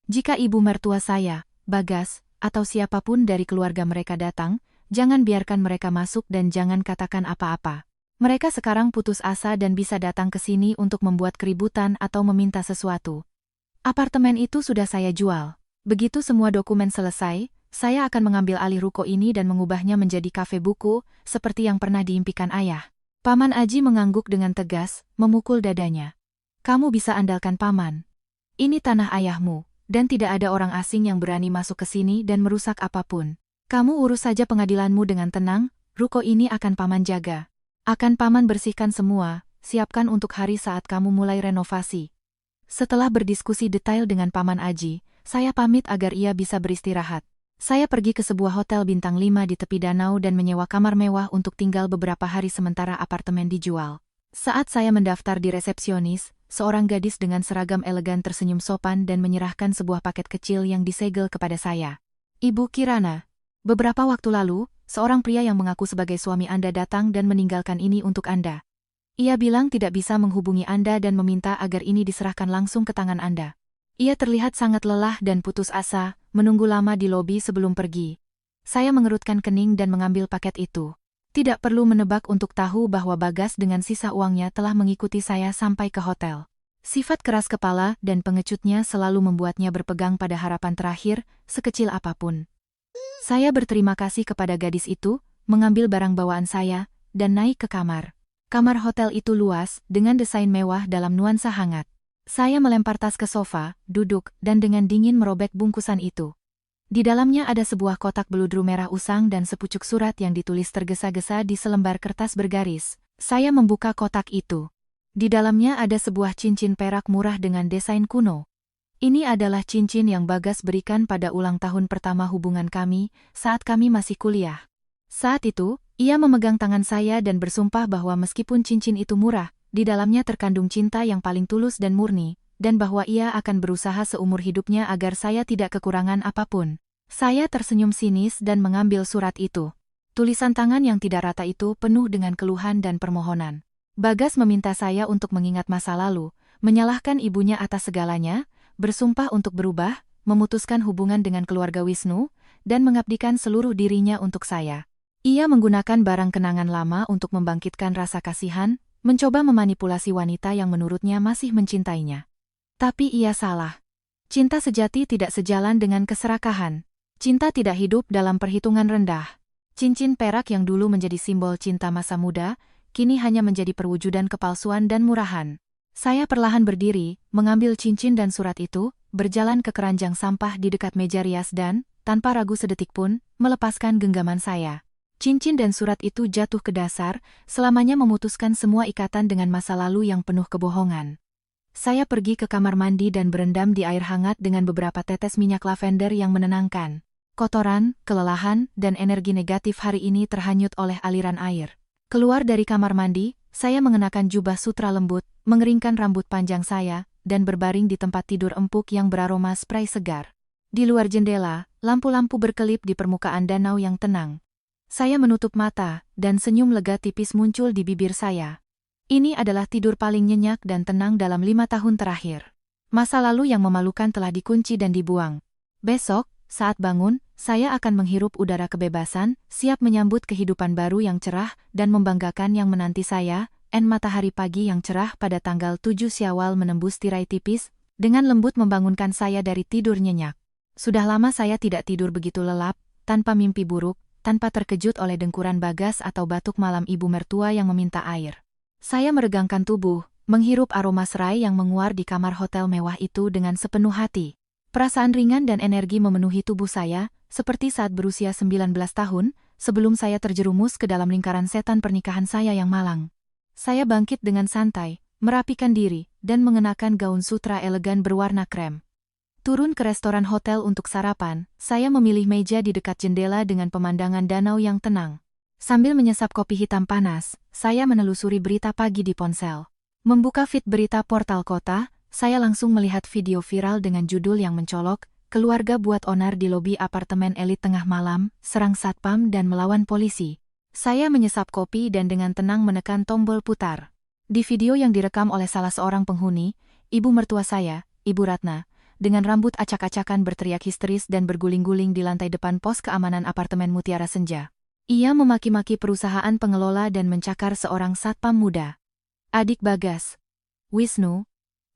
Jika ibu mertua saya, Bagas, atau siapapun dari keluarga mereka datang, jangan biarkan mereka masuk dan jangan katakan apa-apa. Mereka sekarang putus asa dan bisa datang ke sini untuk membuat keributan atau meminta sesuatu. Apartemen itu sudah saya jual. Begitu semua dokumen selesai, saya akan mengambil alih ruko ini dan mengubahnya menjadi kafe buku, seperti yang pernah diimpikan ayah." Paman Aji mengangguk dengan tegas, memukul dadanya. "Kamu bisa andalkan Paman. Ini tanah ayahmu, dan tidak ada orang asing yang berani masuk ke sini dan merusak apapun. Kamu urus saja pengadilanmu dengan tenang, ruko ini akan paman jaga. Akan paman bersihkan semua, siapkan untuk hari saat kamu mulai renovasi. Setelah berdiskusi detail dengan Paman Aji, saya pamit agar ia bisa beristirahat. Saya pergi ke sebuah hotel bintang 5 di tepi danau dan menyewa kamar mewah untuk tinggal beberapa hari sementara apartemen dijual. Saat saya mendaftar di resepsionis, seorang gadis dengan seragam elegan tersenyum sopan dan menyerahkan sebuah paket kecil yang disegel kepada saya. Ibu Kirana, beberapa waktu lalu, seorang pria yang mengaku sebagai suami Anda datang dan meninggalkan ini untuk Anda. Ia bilang tidak bisa menghubungi Anda dan meminta agar ini diserahkan langsung ke tangan Anda. Ia terlihat sangat lelah dan putus asa, menunggu lama di lobi sebelum pergi. Saya mengerutkan kening dan mengambil paket itu. Tidak perlu menebak untuk tahu bahwa Bagas dengan sisa uangnya telah mengikuti saya sampai ke hotel. Sifat keras kepala dan pengecutnya selalu membuatnya berpegang pada harapan terakhir, sekecil apapun. Saya berterima kasih kepada gadis itu, mengambil barang bawaan saya, dan naik ke kamar. Kamar hotel itu luas, dengan desain mewah dalam nuansa hangat. Saya melempar tas ke sofa, duduk, dan dengan dingin merobek bungkusan itu. Di dalamnya ada sebuah kotak beludru merah usang dan sepucuk surat yang ditulis tergesa-gesa di selembar kertas bergaris. Saya membuka kotak itu. Di dalamnya ada sebuah cincin perak murah dengan desain kuno. Ini adalah cincin yang Bagas berikan pada ulang tahun pertama hubungan kami, saat kami masih kuliah. Saat itu, ia memegang tangan saya dan bersumpah bahwa meskipun cincin itu murah, di dalamnya terkandung cinta yang paling tulus dan murni, dan bahwa ia akan berusaha seumur hidupnya agar saya tidak kekurangan apapun. Saya tersenyum sinis dan mengambil surat itu. Tulisan tangan yang tidak rata itu penuh dengan keluhan dan permohonan. Bagas meminta saya untuk mengingat masa lalu, menyalahkan ibunya atas segalanya, bersumpah untuk berubah, memutuskan hubungan dengan keluarga Wisnu, dan mengabdikan seluruh dirinya untuk saya. Ia menggunakan barang kenangan lama untuk membangkitkan rasa kasihan, mencoba memanipulasi wanita yang menurutnya masih mencintainya. Tapi ia salah. Cinta sejati tidak sejalan dengan keserakahan. Cinta tidak hidup dalam perhitungan rendah. Cincin perak yang dulu menjadi simbol cinta masa muda, kini hanya menjadi perwujudan kepalsuan dan murahan. Saya perlahan berdiri, mengambil cincin dan surat itu, berjalan ke keranjang sampah di dekat meja rias dan, tanpa ragu sedetik pun, melepaskan genggaman saya. Cincin dan surat itu jatuh ke dasar, selamanya memutuskan semua ikatan dengan masa lalu yang penuh kebohongan. Saya pergi ke kamar mandi dan berendam di air hangat dengan beberapa tetes minyak lavender yang menenangkan. Kotoran, kelelahan, dan energi negatif hari ini terhanyut oleh aliran air. Keluar dari kamar mandi, saya mengenakan jubah sutra lembut, mengeringkan rambut panjang saya, dan berbaring di tempat tidur empuk yang beraroma spray segar. Di luar jendela, lampu-lampu berkelip di permukaan danau yang tenang. Saya menutup mata, dan senyum lega tipis muncul di bibir saya. Ini adalah tidur paling nyenyak dan tenang dalam 5 tahun terakhir. Masa lalu yang memalukan telah dikunci dan dibuang. Besok, saat bangun, saya akan menghirup udara kebebasan, siap menyambut kehidupan baru yang cerah dan membanggakan yang menanti saya, matahari pagi yang cerah pada tanggal 7 Syawal menembus tirai tipis, dengan lembut membangunkan saya dari tidur nyenyak. Sudah lama saya tidak tidur begitu lelap, tanpa mimpi buruk, tanpa terkejut oleh dengkuran Bagas atau batuk malam ibu mertua yang meminta air. Saya meregangkan tubuh, menghirup aroma serai yang menguar di kamar hotel mewah itu dengan sepenuh hati. Perasaan ringan dan energi memenuhi tubuh saya, seperti saat berusia 19 tahun, sebelum saya terjerumus ke dalam lingkaran setan pernikahan saya yang malang. Saya bangkit dengan santai, merapikan diri, dan mengenakan gaun sutra elegan berwarna krem. Turun ke restoran hotel untuk sarapan, saya memilih meja di dekat jendela dengan pemandangan danau yang tenang. Sambil menyesap kopi hitam panas, saya menelusuri berita pagi di ponsel. Membuka feed berita portal kota, saya langsung melihat video viral dengan judul yang mencolok, keluarga buat onar di lobi apartemen elit tengah malam, serang satpam dan melawan polisi. Saya menyesap kopi dan dengan tenang menekan tombol putar. Di video yang direkam oleh salah seorang penghuni, ibu mertua saya, Ibu Ratna, dengan rambut acak-acakan berteriak histeris dan berguling-guling di lantai depan pos keamanan apartemen Mutiara Senja. Ia memaki-maki perusahaan pengelola dan mencakar seorang satpam muda. Adik Bagas, Wisnu,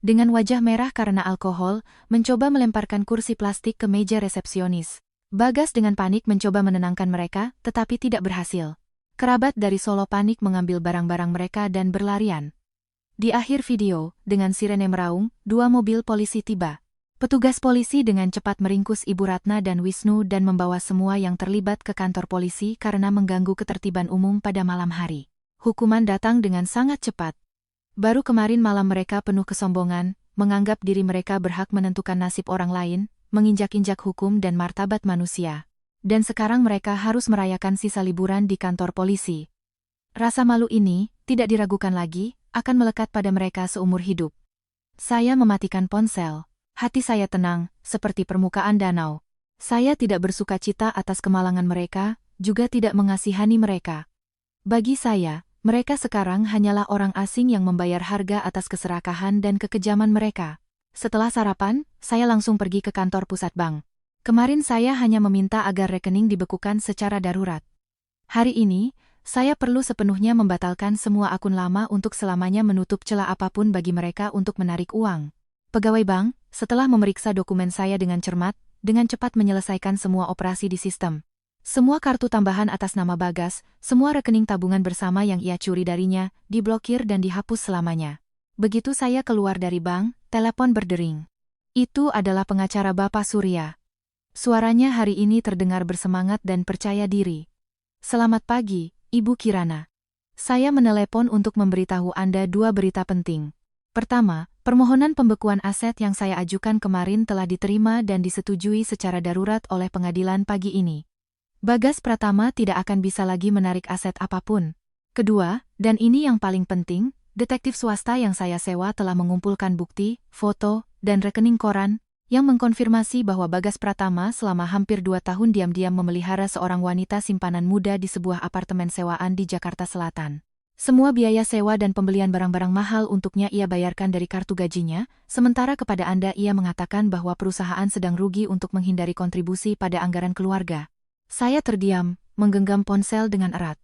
dengan wajah merah karena alkohol, mencoba melemparkan kursi plastik ke meja resepsionis. Bagas dengan panik mencoba menenangkan mereka, tetapi tidak berhasil. Kerabat dari Solo panik mengambil barang-barang mereka dan berlarian. Di akhir video, dengan sirene meraung, 2 mobil polisi tiba. Petugas polisi dengan cepat meringkus Ibu Ratna dan Wisnu dan membawa semua yang terlibat ke kantor polisi karena mengganggu ketertiban umum pada malam hari. Hukuman datang dengan sangat cepat. Baru kemarin malam mereka penuh kesombongan, menganggap diri mereka berhak menentukan nasib orang lain, menginjak-injak hukum dan martabat manusia. Dan sekarang mereka harus merayakan sisa liburan di kantor polisi. Rasa malu ini, tidak diragukan lagi, akan melekat pada mereka seumur hidup. Saya mematikan ponsel. Hati saya tenang, seperti permukaan danau. Saya tidak bersuka cita atas kemalangan mereka, juga tidak mengasihani mereka. Bagi saya, mereka sekarang hanyalah orang asing yang membayar harga atas keserakahan dan kekejaman mereka. Setelah sarapan, saya langsung pergi ke kantor pusat bank. Kemarin saya hanya meminta agar rekening dibekukan secara darurat. Hari ini, saya perlu sepenuhnya membatalkan semua akun lama untuk selamanya menutup celah apapun bagi mereka untuk menarik uang. Pegawai bank, setelah memeriksa dokumen saya dengan cermat, dengan cepat menyelesaikan semua operasi di sistem. Semua kartu tambahan atas nama Bagas, semua rekening tabungan bersama yang ia curi darinya, diblokir dan dihapus selamanya. Begitu saya keluar dari bank, telepon berdering. Itu adalah pengacara Bapak Surya. Suaranya hari ini terdengar bersemangat dan percaya diri. Selamat pagi, Ibu Kirana. Saya menelepon untuk memberitahu Anda dua berita penting. Pertama, permohonan pembekuan aset yang saya ajukan kemarin telah diterima dan disetujui secara darurat oleh pengadilan pagi ini. Bagas Pratama tidak akan bisa lagi menarik aset apapun. Kedua, dan ini yang paling penting, detektif swasta yang saya sewa telah mengumpulkan bukti, foto, dan rekening koran, yang mengkonfirmasi bahwa Bagas Pratama selama hampir 2 tahun diam-diam memelihara seorang wanita simpanan muda di sebuah apartemen sewaan di Jakarta Selatan. Semua biaya sewa dan pembelian barang-barang mahal untuknya ia bayarkan dari kartu gajinya, sementara kepada Anda ia mengatakan bahwa perusahaan sedang rugi untuk menghindari kontribusi pada anggaran keluarga. Saya terdiam, menggenggam ponsel dengan erat.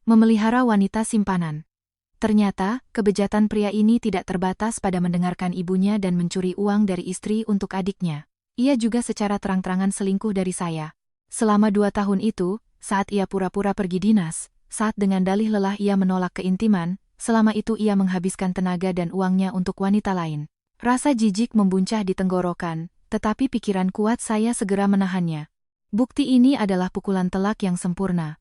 Memelihara wanita simpanan. Ternyata, kebejatan pria ini tidak terbatas pada mendengarkan ibunya dan mencuri uang dari istri untuk adiknya. Ia juga secara terang-terangan selingkuh dari saya. Selama 2 tahun itu, saat ia pura-pura pergi dinas, saat dengan dalih lelah ia menolak keintiman, selama itu ia menghabiskan tenaga dan uangnya untuk wanita lain. Rasa jijik membuncah di tenggorokan, tetapi pikiran kuat saya segera menahannya. Bukti ini adalah pukulan telak yang sempurna.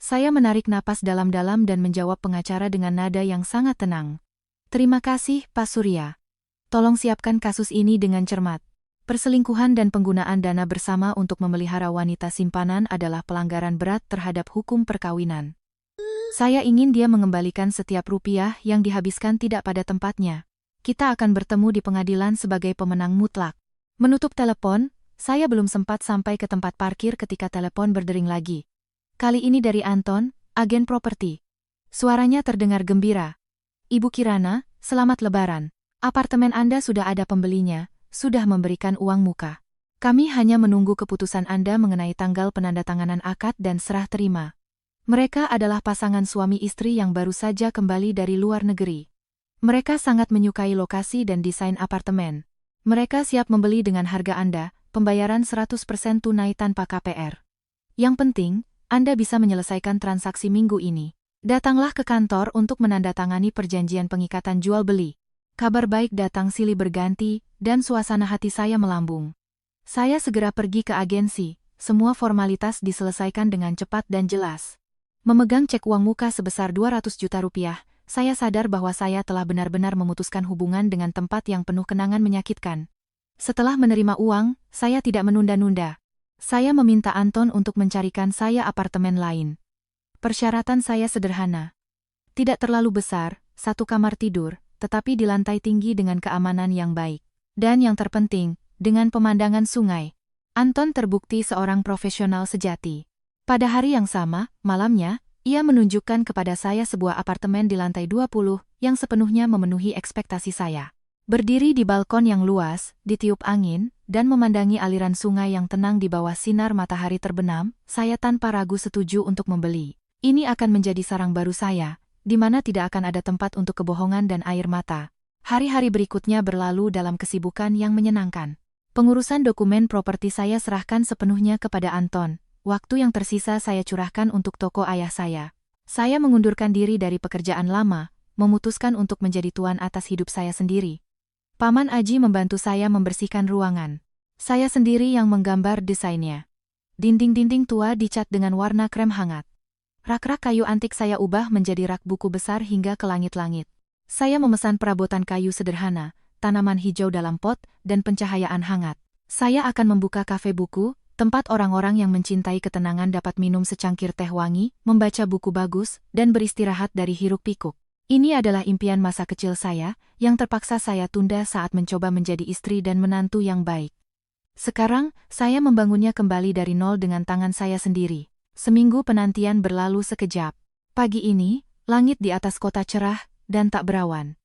Saya menarik napas dalam-dalam dan menjawab pengacara dengan nada yang sangat tenang. Terima kasih, Pak Surya. Tolong siapkan kasus ini dengan cermat. Perselingkuhan dan penggunaan dana bersama untuk memelihara wanita simpanan adalah pelanggaran berat terhadap hukum perkawinan. Saya ingin dia mengembalikan setiap rupiah yang dihabiskan tidak pada tempatnya. Kita akan bertemu di pengadilan sebagai pemenang mutlak. Menutup telepon, saya belum sempat sampai ke tempat parkir ketika telepon berdering lagi. Kali ini dari Anton, agen properti. Suaranya terdengar gembira. Ibu Kirana, selamat lebaran. Apartemen Anda sudah ada pembelinya, sudah memberikan uang muka. Kami hanya menunggu keputusan Anda mengenai tanggal penandatanganan akad dan serah terima. Mereka adalah pasangan suami istri yang baru saja kembali dari luar negeri. Mereka sangat menyukai lokasi dan desain apartemen. Mereka siap membeli dengan harga Anda, pembayaran 100% tunai tanpa KPR. Yang penting, Anda bisa menyelesaikan transaksi minggu ini. Datanglah ke kantor untuk menandatangani perjanjian pengikatan jual-beli. Kabar baik datang silih berganti, dan suasana hati saya melambung. Saya segera pergi ke agensi, semua formalitas diselesaikan dengan cepat dan jelas. Memegang cek uang muka sebesar 200 juta rupiah, saya sadar bahwa saya telah benar-benar memutuskan hubungan dengan tempat yang penuh kenangan menyakitkan. Setelah menerima uang, saya tidak menunda-nunda. Saya meminta Anton untuk mencarikan saya apartemen lain. Persyaratan saya sederhana. Tidak terlalu besar, 1 kamar tidur, tetapi di lantai tinggi dengan keamanan yang baik. Dan yang terpenting, dengan pemandangan sungai. Anton terbukti seorang profesional sejati. Pada hari yang sama, malamnya, ia menunjukkan kepada saya sebuah apartemen di lantai 20 yang sepenuhnya memenuhi ekspektasi saya. Berdiri di balkon yang luas, ditiup angin, dan memandangi aliran sungai yang tenang di bawah sinar matahari terbenam, saya tanpa ragu setuju untuk membeli. Ini akan menjadi sarang baru saya, di mana tidak akan ada tempat untuk kebohongan dan air mata. Hari-hari berikutnya berlalu dalam kesibukan yang menyenangkan. Pengurusan dokumen properti saya serahkan sepenuhnya kepada Anton. Waktu yang tersisa saya curahkan untuk toko ayah saya. Saya mengundurkan diri dari pekerjaan lama, memutuskan untuk menjadi tuan atas hidup saya sendiri. Paman Aji membantu saya membersihkan ruangan. Saya sendiri yang menggambar desainnya. Dinding-dinding tua dicat dengan warna krem hangat. Rak-rak kayu antik saya ubah menjadi rak buku besar hingga ke langit-langit. Saya memesan perabotan kayu sederhana, tanaman hijau dalam pot, dan pencahayaan hangat. Saya akan membuka kafe buku, tempat orang-orang yang mencintai ketenangan dapat minum secangkir teh wangi, membaca buku bagus, dan beristirahat dari hiruk-pikuk. Ini adalah impian masa kecil saya, yang terpaksa saya tunda saat mencoba menjadi istri dan menantu yang baik. Sekarang, saya membangunnya kembali dari nol dengan tangan saya sendiri. Seminggu penantian berlalu sekejap. Pagi ini, langit di atas kota cerah, dan tak berawan.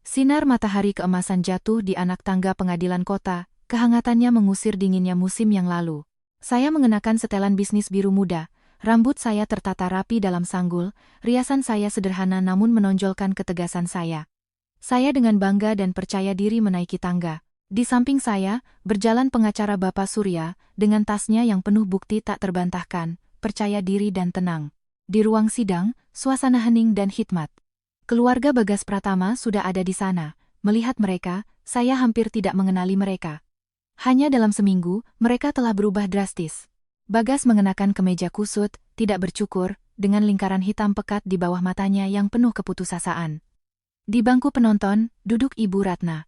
Sinar matahari keemasan jatuh di anak tangga pengadilan kota, kehangatannya mengusir dinginnya musim yang lalu. Saya mengenakan setelan bisnis biru muda. Rambut saya tertata rapi dalam sanggul, riasan saya sederhana namun menonjolkan ketegasan saya. Saya dengan bangga dan percaya diri menaiki tangga. Di samping saya, berjalan pengacara Bapak Surya, dengan tasnya yang penuh bukti tak terbantahkan, percaya diri dan tenang. Di ruang sidang, suasana hening dan hikmat. Keluarga Bagas Pratama sudah ada di sana. Melihat mereka, saya hampir tidak mengenali mereka. Hanya dalam seminggu, mereka telah berubah drastis. Bagas mengenakan kemeja kusut, tidak bercukur, dengan lingkaran hitam pekat di bawah matanya yang penuh keputusasaan. Di bangku penonton, duduk Ibu Ratna.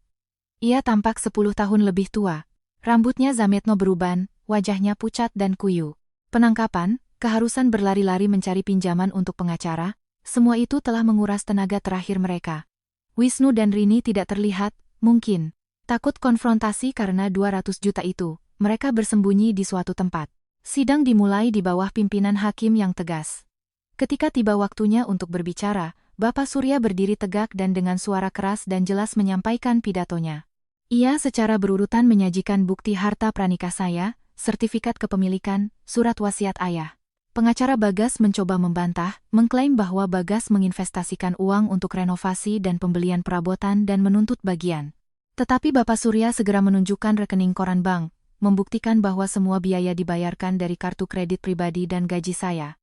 Ia tampak 10 tahun lebih tua. Rambutnya zametno beruban, wajahnya pucat dan kuyu. Penangkapan, keharusan berlari-lari mencari pinjaman untuk pengacara, semua itu telah menguras tenaga terakhir mereka. Wisnu dan Rini tidak terlihat, mungkin. Takut konfrontasi karena 200 juta itu, mereka bersembunyi di suatu tempat. Sidang dimulai di bawah pimpinan hakim yang tegas. Ketika tiba waktunya untuk berbicara, Bapak Surya berdiri tegak dan dengan suara keras dan jelas menyampaikan pidatonya. Ia secara berurutan menyajikan bukti harta pranikah saya, sertifikat kepemilikan, surat wasiat ayah. Pengacara Bagas mencoba membantah, mengklaim bahwa Bagas menginvestasikan uang untuk renovasi dan pembelian perabotan dan menuntut bagian. Tetapi Bapak Surya segera menunjukkan rekening koran bank, membuktikan bahwa semua biaya dibayarkan dari kartu kredit pribadi dan gaji saya.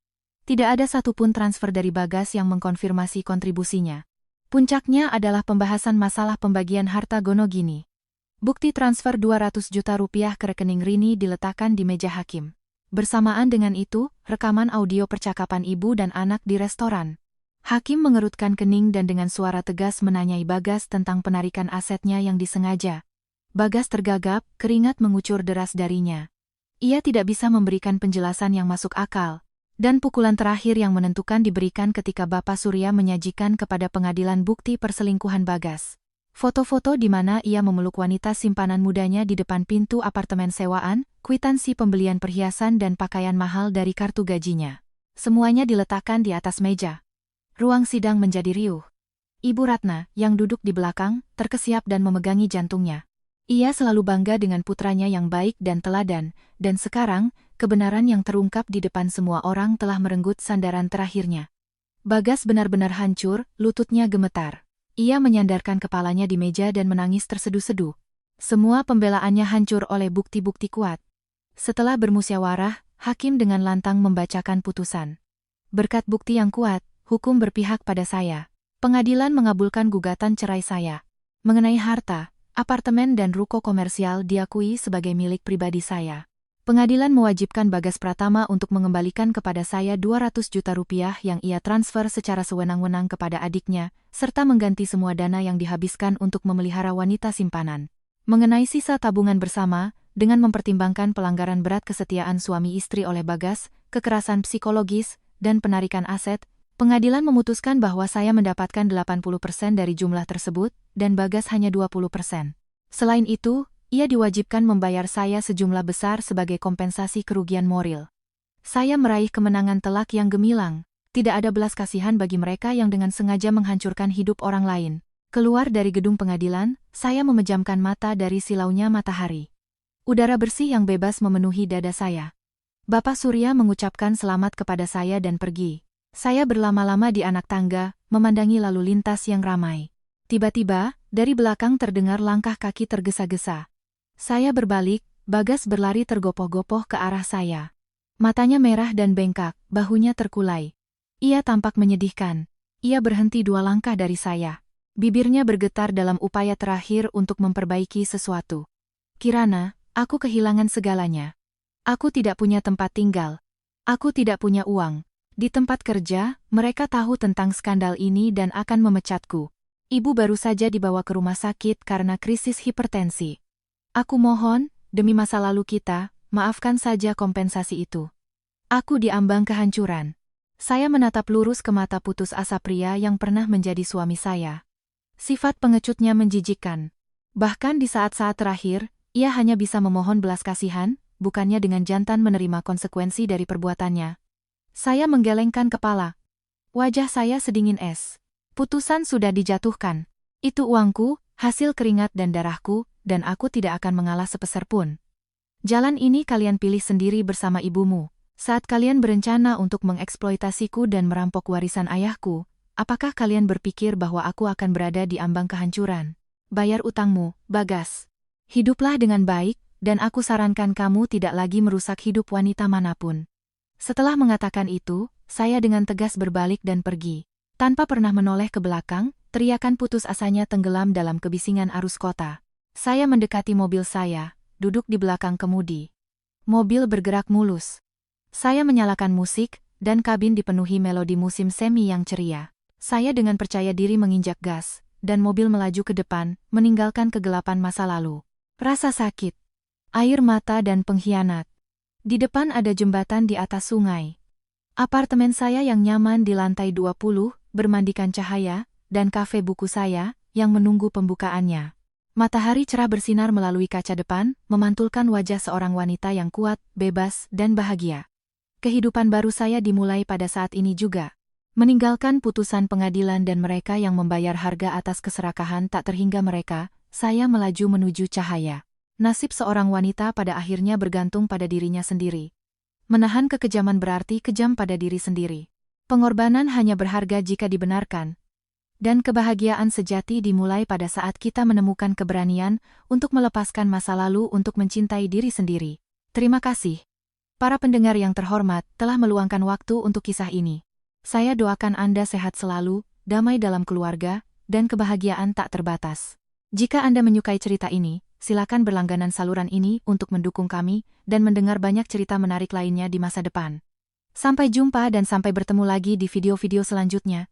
Tidak ada satupun transfer dari Bagas yang mengkonfirmasi kontribusinya. Puncaknya adalah pembahasan masalah pembagian harta Gonogini. Bukti transfer 200 juta rupiah ke rekening Rini diletakkan di meja hakim. Bersamaan dengan itu, rekaman audio percakapan ibu dan anak di restoran. Hakim mengerutkan kening dan dengan suara tegas menanyai Bagas tentang penarikan asetnya yang disengaja. Bagas tergagap, keringat mengucur deras darinya. Ia tidak bisa memberikan penjelasan yang masuk akal. Dan pukulan terakhir yang menentukan diberikan ketika Bapak Surya menyajikan kepada pengadilan bukti perselingkuhan Bagas. Foto-foto di mana ia memeluk wanita simpanan mudanya di depan pintu apartemen sewaan, kwitansi pembelian perhiasan dan pakaian mahal dari kartu gajinya. Semuanya diletakkan di atas meja. Ruang sidang menjadi riuh. Ibu Ratna, yang duduk di belakang, terkesiap dan memegangi jantungnya. Ia selalu bangga dengan putranya yang baik dan teladan, dan sekarang, kebenaran yang terungkap di depan semua orang telah merenggut sandaran terakhirnya. Bagas benar-benar hancur, lututnya gemetar. Ia menyandarkan kepalanya di meja dan menangis terseduh-seduh. Semua pembelaannya hancur oleh bukti-bukti kuat. Setelah bermusyawarah, hakim dengan lantang membacakan putusan. Berkat bukti yang kuat, hukum berpihak pada saya. Pengadilan mengabulkan gugatan cerai saya. Mengenai harta, apartemen dan ruko komersial diakui sebagai milik pribadi saya. Pengadilan mewajibkan Bagas Pratama untuk mengembalikan kepada saya 200 juta rupiah yang ia transfer secara sewenang-wenang kepada adiknya, serta mengganti semua dana yang dihabiskan untuk memelihara wanita simpanan. Mengenai sisa tabungan bersama, dengan mempertimbangkan pelanggaran berat kesetiaan suami istri oleh Bagas, kekerasan psikologis, dan penarikan aset, pengadilan memutuskan bahwa saya mendapatkan 80% dari jumlah tersebut, dan Bagas hanya 20%. Selain itu, ia diwajibkan membayar saya sejumlah besar sebagai kompensasi kerugian moral. Saya meraih kemenangan telak yang gemilang. Tidak ada belas kasihan bagi mereka yang dengan sengaja menghancurkan hidup orang lain. Keluar dari gedung pengadilan, saya memejamkan mata dari silaunya matahari. Udara bersih yang bebas memenuhi dada saya. Bapak Surya mengucapkan selamat kepada saya dan pergi. Saya berlama-lama di anak tangga, memandangi lalu lintas yang ramai. Tiba-tiba, dari belakang terdengar langkah kaki tergesa-gesa. Saya berbalik, Bagas berlari tergopoh-gopoh ke arah saya. Matanya merah dan bengkak, bahunya terkulai. Ia tampak menyedihkan. Ia berhenti 2 langkah dari saya. Bibirnya bergetar dalam upaya terakhir untuk memperbaiki sesuatu. Kirana, aku kehilangan segalanya. Aku tidak punya tempat tinggal. Aku tidak punya uang. Di tempat kerja, mereka tahu tentang skandal ini dan akan memecatku. Ibu baru saja dibawa ke rumah sakit karena krisis hipertensi. Aku mohon, demi masa lalu kita, maafkan saja kompensasi itu. Aku diambang kehancuran. Saya menatap lurus ke mata putus asa pria yang pernah menjadi suami saya. Sifat pengecutnya menjijikkan. Bahkan di saat-saat terakhir, ia hanya bisa memohon belas kasihan, bukannya dengan jantan menerima konsekuensi dari perbuatannya. Saya menggelengkan kepala. Wajah saya sedingin es. Putusan sudah dijatuhkan. Itu uangku, hasil keringat dan darahku, dan aku tidak akan mengalah sepeser pun. Jalan ini kalian pilih sendiri bersama ibumu. Saat kalian berencana untuk mengeksploitasiku dan merampok warisan ayahku, apakah kalian berpikir bahwa aku akan berada di ambang kehancuran? Bayar utangmu, Bagas. Hiduplah dengan baik, dan aku sarankan kamu tidak lagi merusak hidup wanita manapun. Setelah mengatakan itu, saya dengan tegas berbalik dan pergi. Tanpa pernah menoleh ke belakang, teriakan putus asanya tenggelam dalam kebisingan arus kota. Saya mendekati mobil saya, duduk di belakang kemudi. Mobil bergerak mulus. Saya menyalakan musik, dan kabin dipenuhi melodi musim semi yang ceria. Saya dengan percaya diri menginjak gas, dan mobil melaju ke depan, meninggalkan kegelapan masa lalu. Rasa sakit, air mata dan pengkhianat. Di depan ada jembatan di atas sungai. Apartemen saya yang nyaman di lantai 20, bermandikan cahaya, dan kafe buku saya, yang menunggu pembukaannya. Matahari cerah bersinar melalui kaca depan, memantulkan wajah seorang wanita yang kuat, bebas, dan bahagia. Kehidupan baru saya dimulai pada saat ini juga. Meninggalkan putusan pengadilan dan mereka yang membayar harga atas keserakahan tak terhingga mereka, saya melaju menuju cahaya. Nasib seorang wanita pada akhirnya bergantung pada dirinya sendiri. Menahan kekejaman berarti kejam pada diri sendiri. Pengorbanan hanya berharga jika dibenarkan. Dan kebahagiaan sejati dimulai pada saat kita menemukan keberanian untuk melepaskan masa lalu untuk mencintai diri sendiri. Terima kasih. Para pendengar yang terhormat telah meluangkan waktu untuk kisah ini. Saya doakan Anda sehat selalu, damai dalam keluarga, dan kebahagiaan tak terbatas. Jika Anda menyukai cerita ini, silakan berlangganan saluran ini untuk mendukung kami dan mendengar banyak cerita menarik lainnya di masa depan. Sampai jumpa dan sampai bertemu lagi di video-video selanjutnya.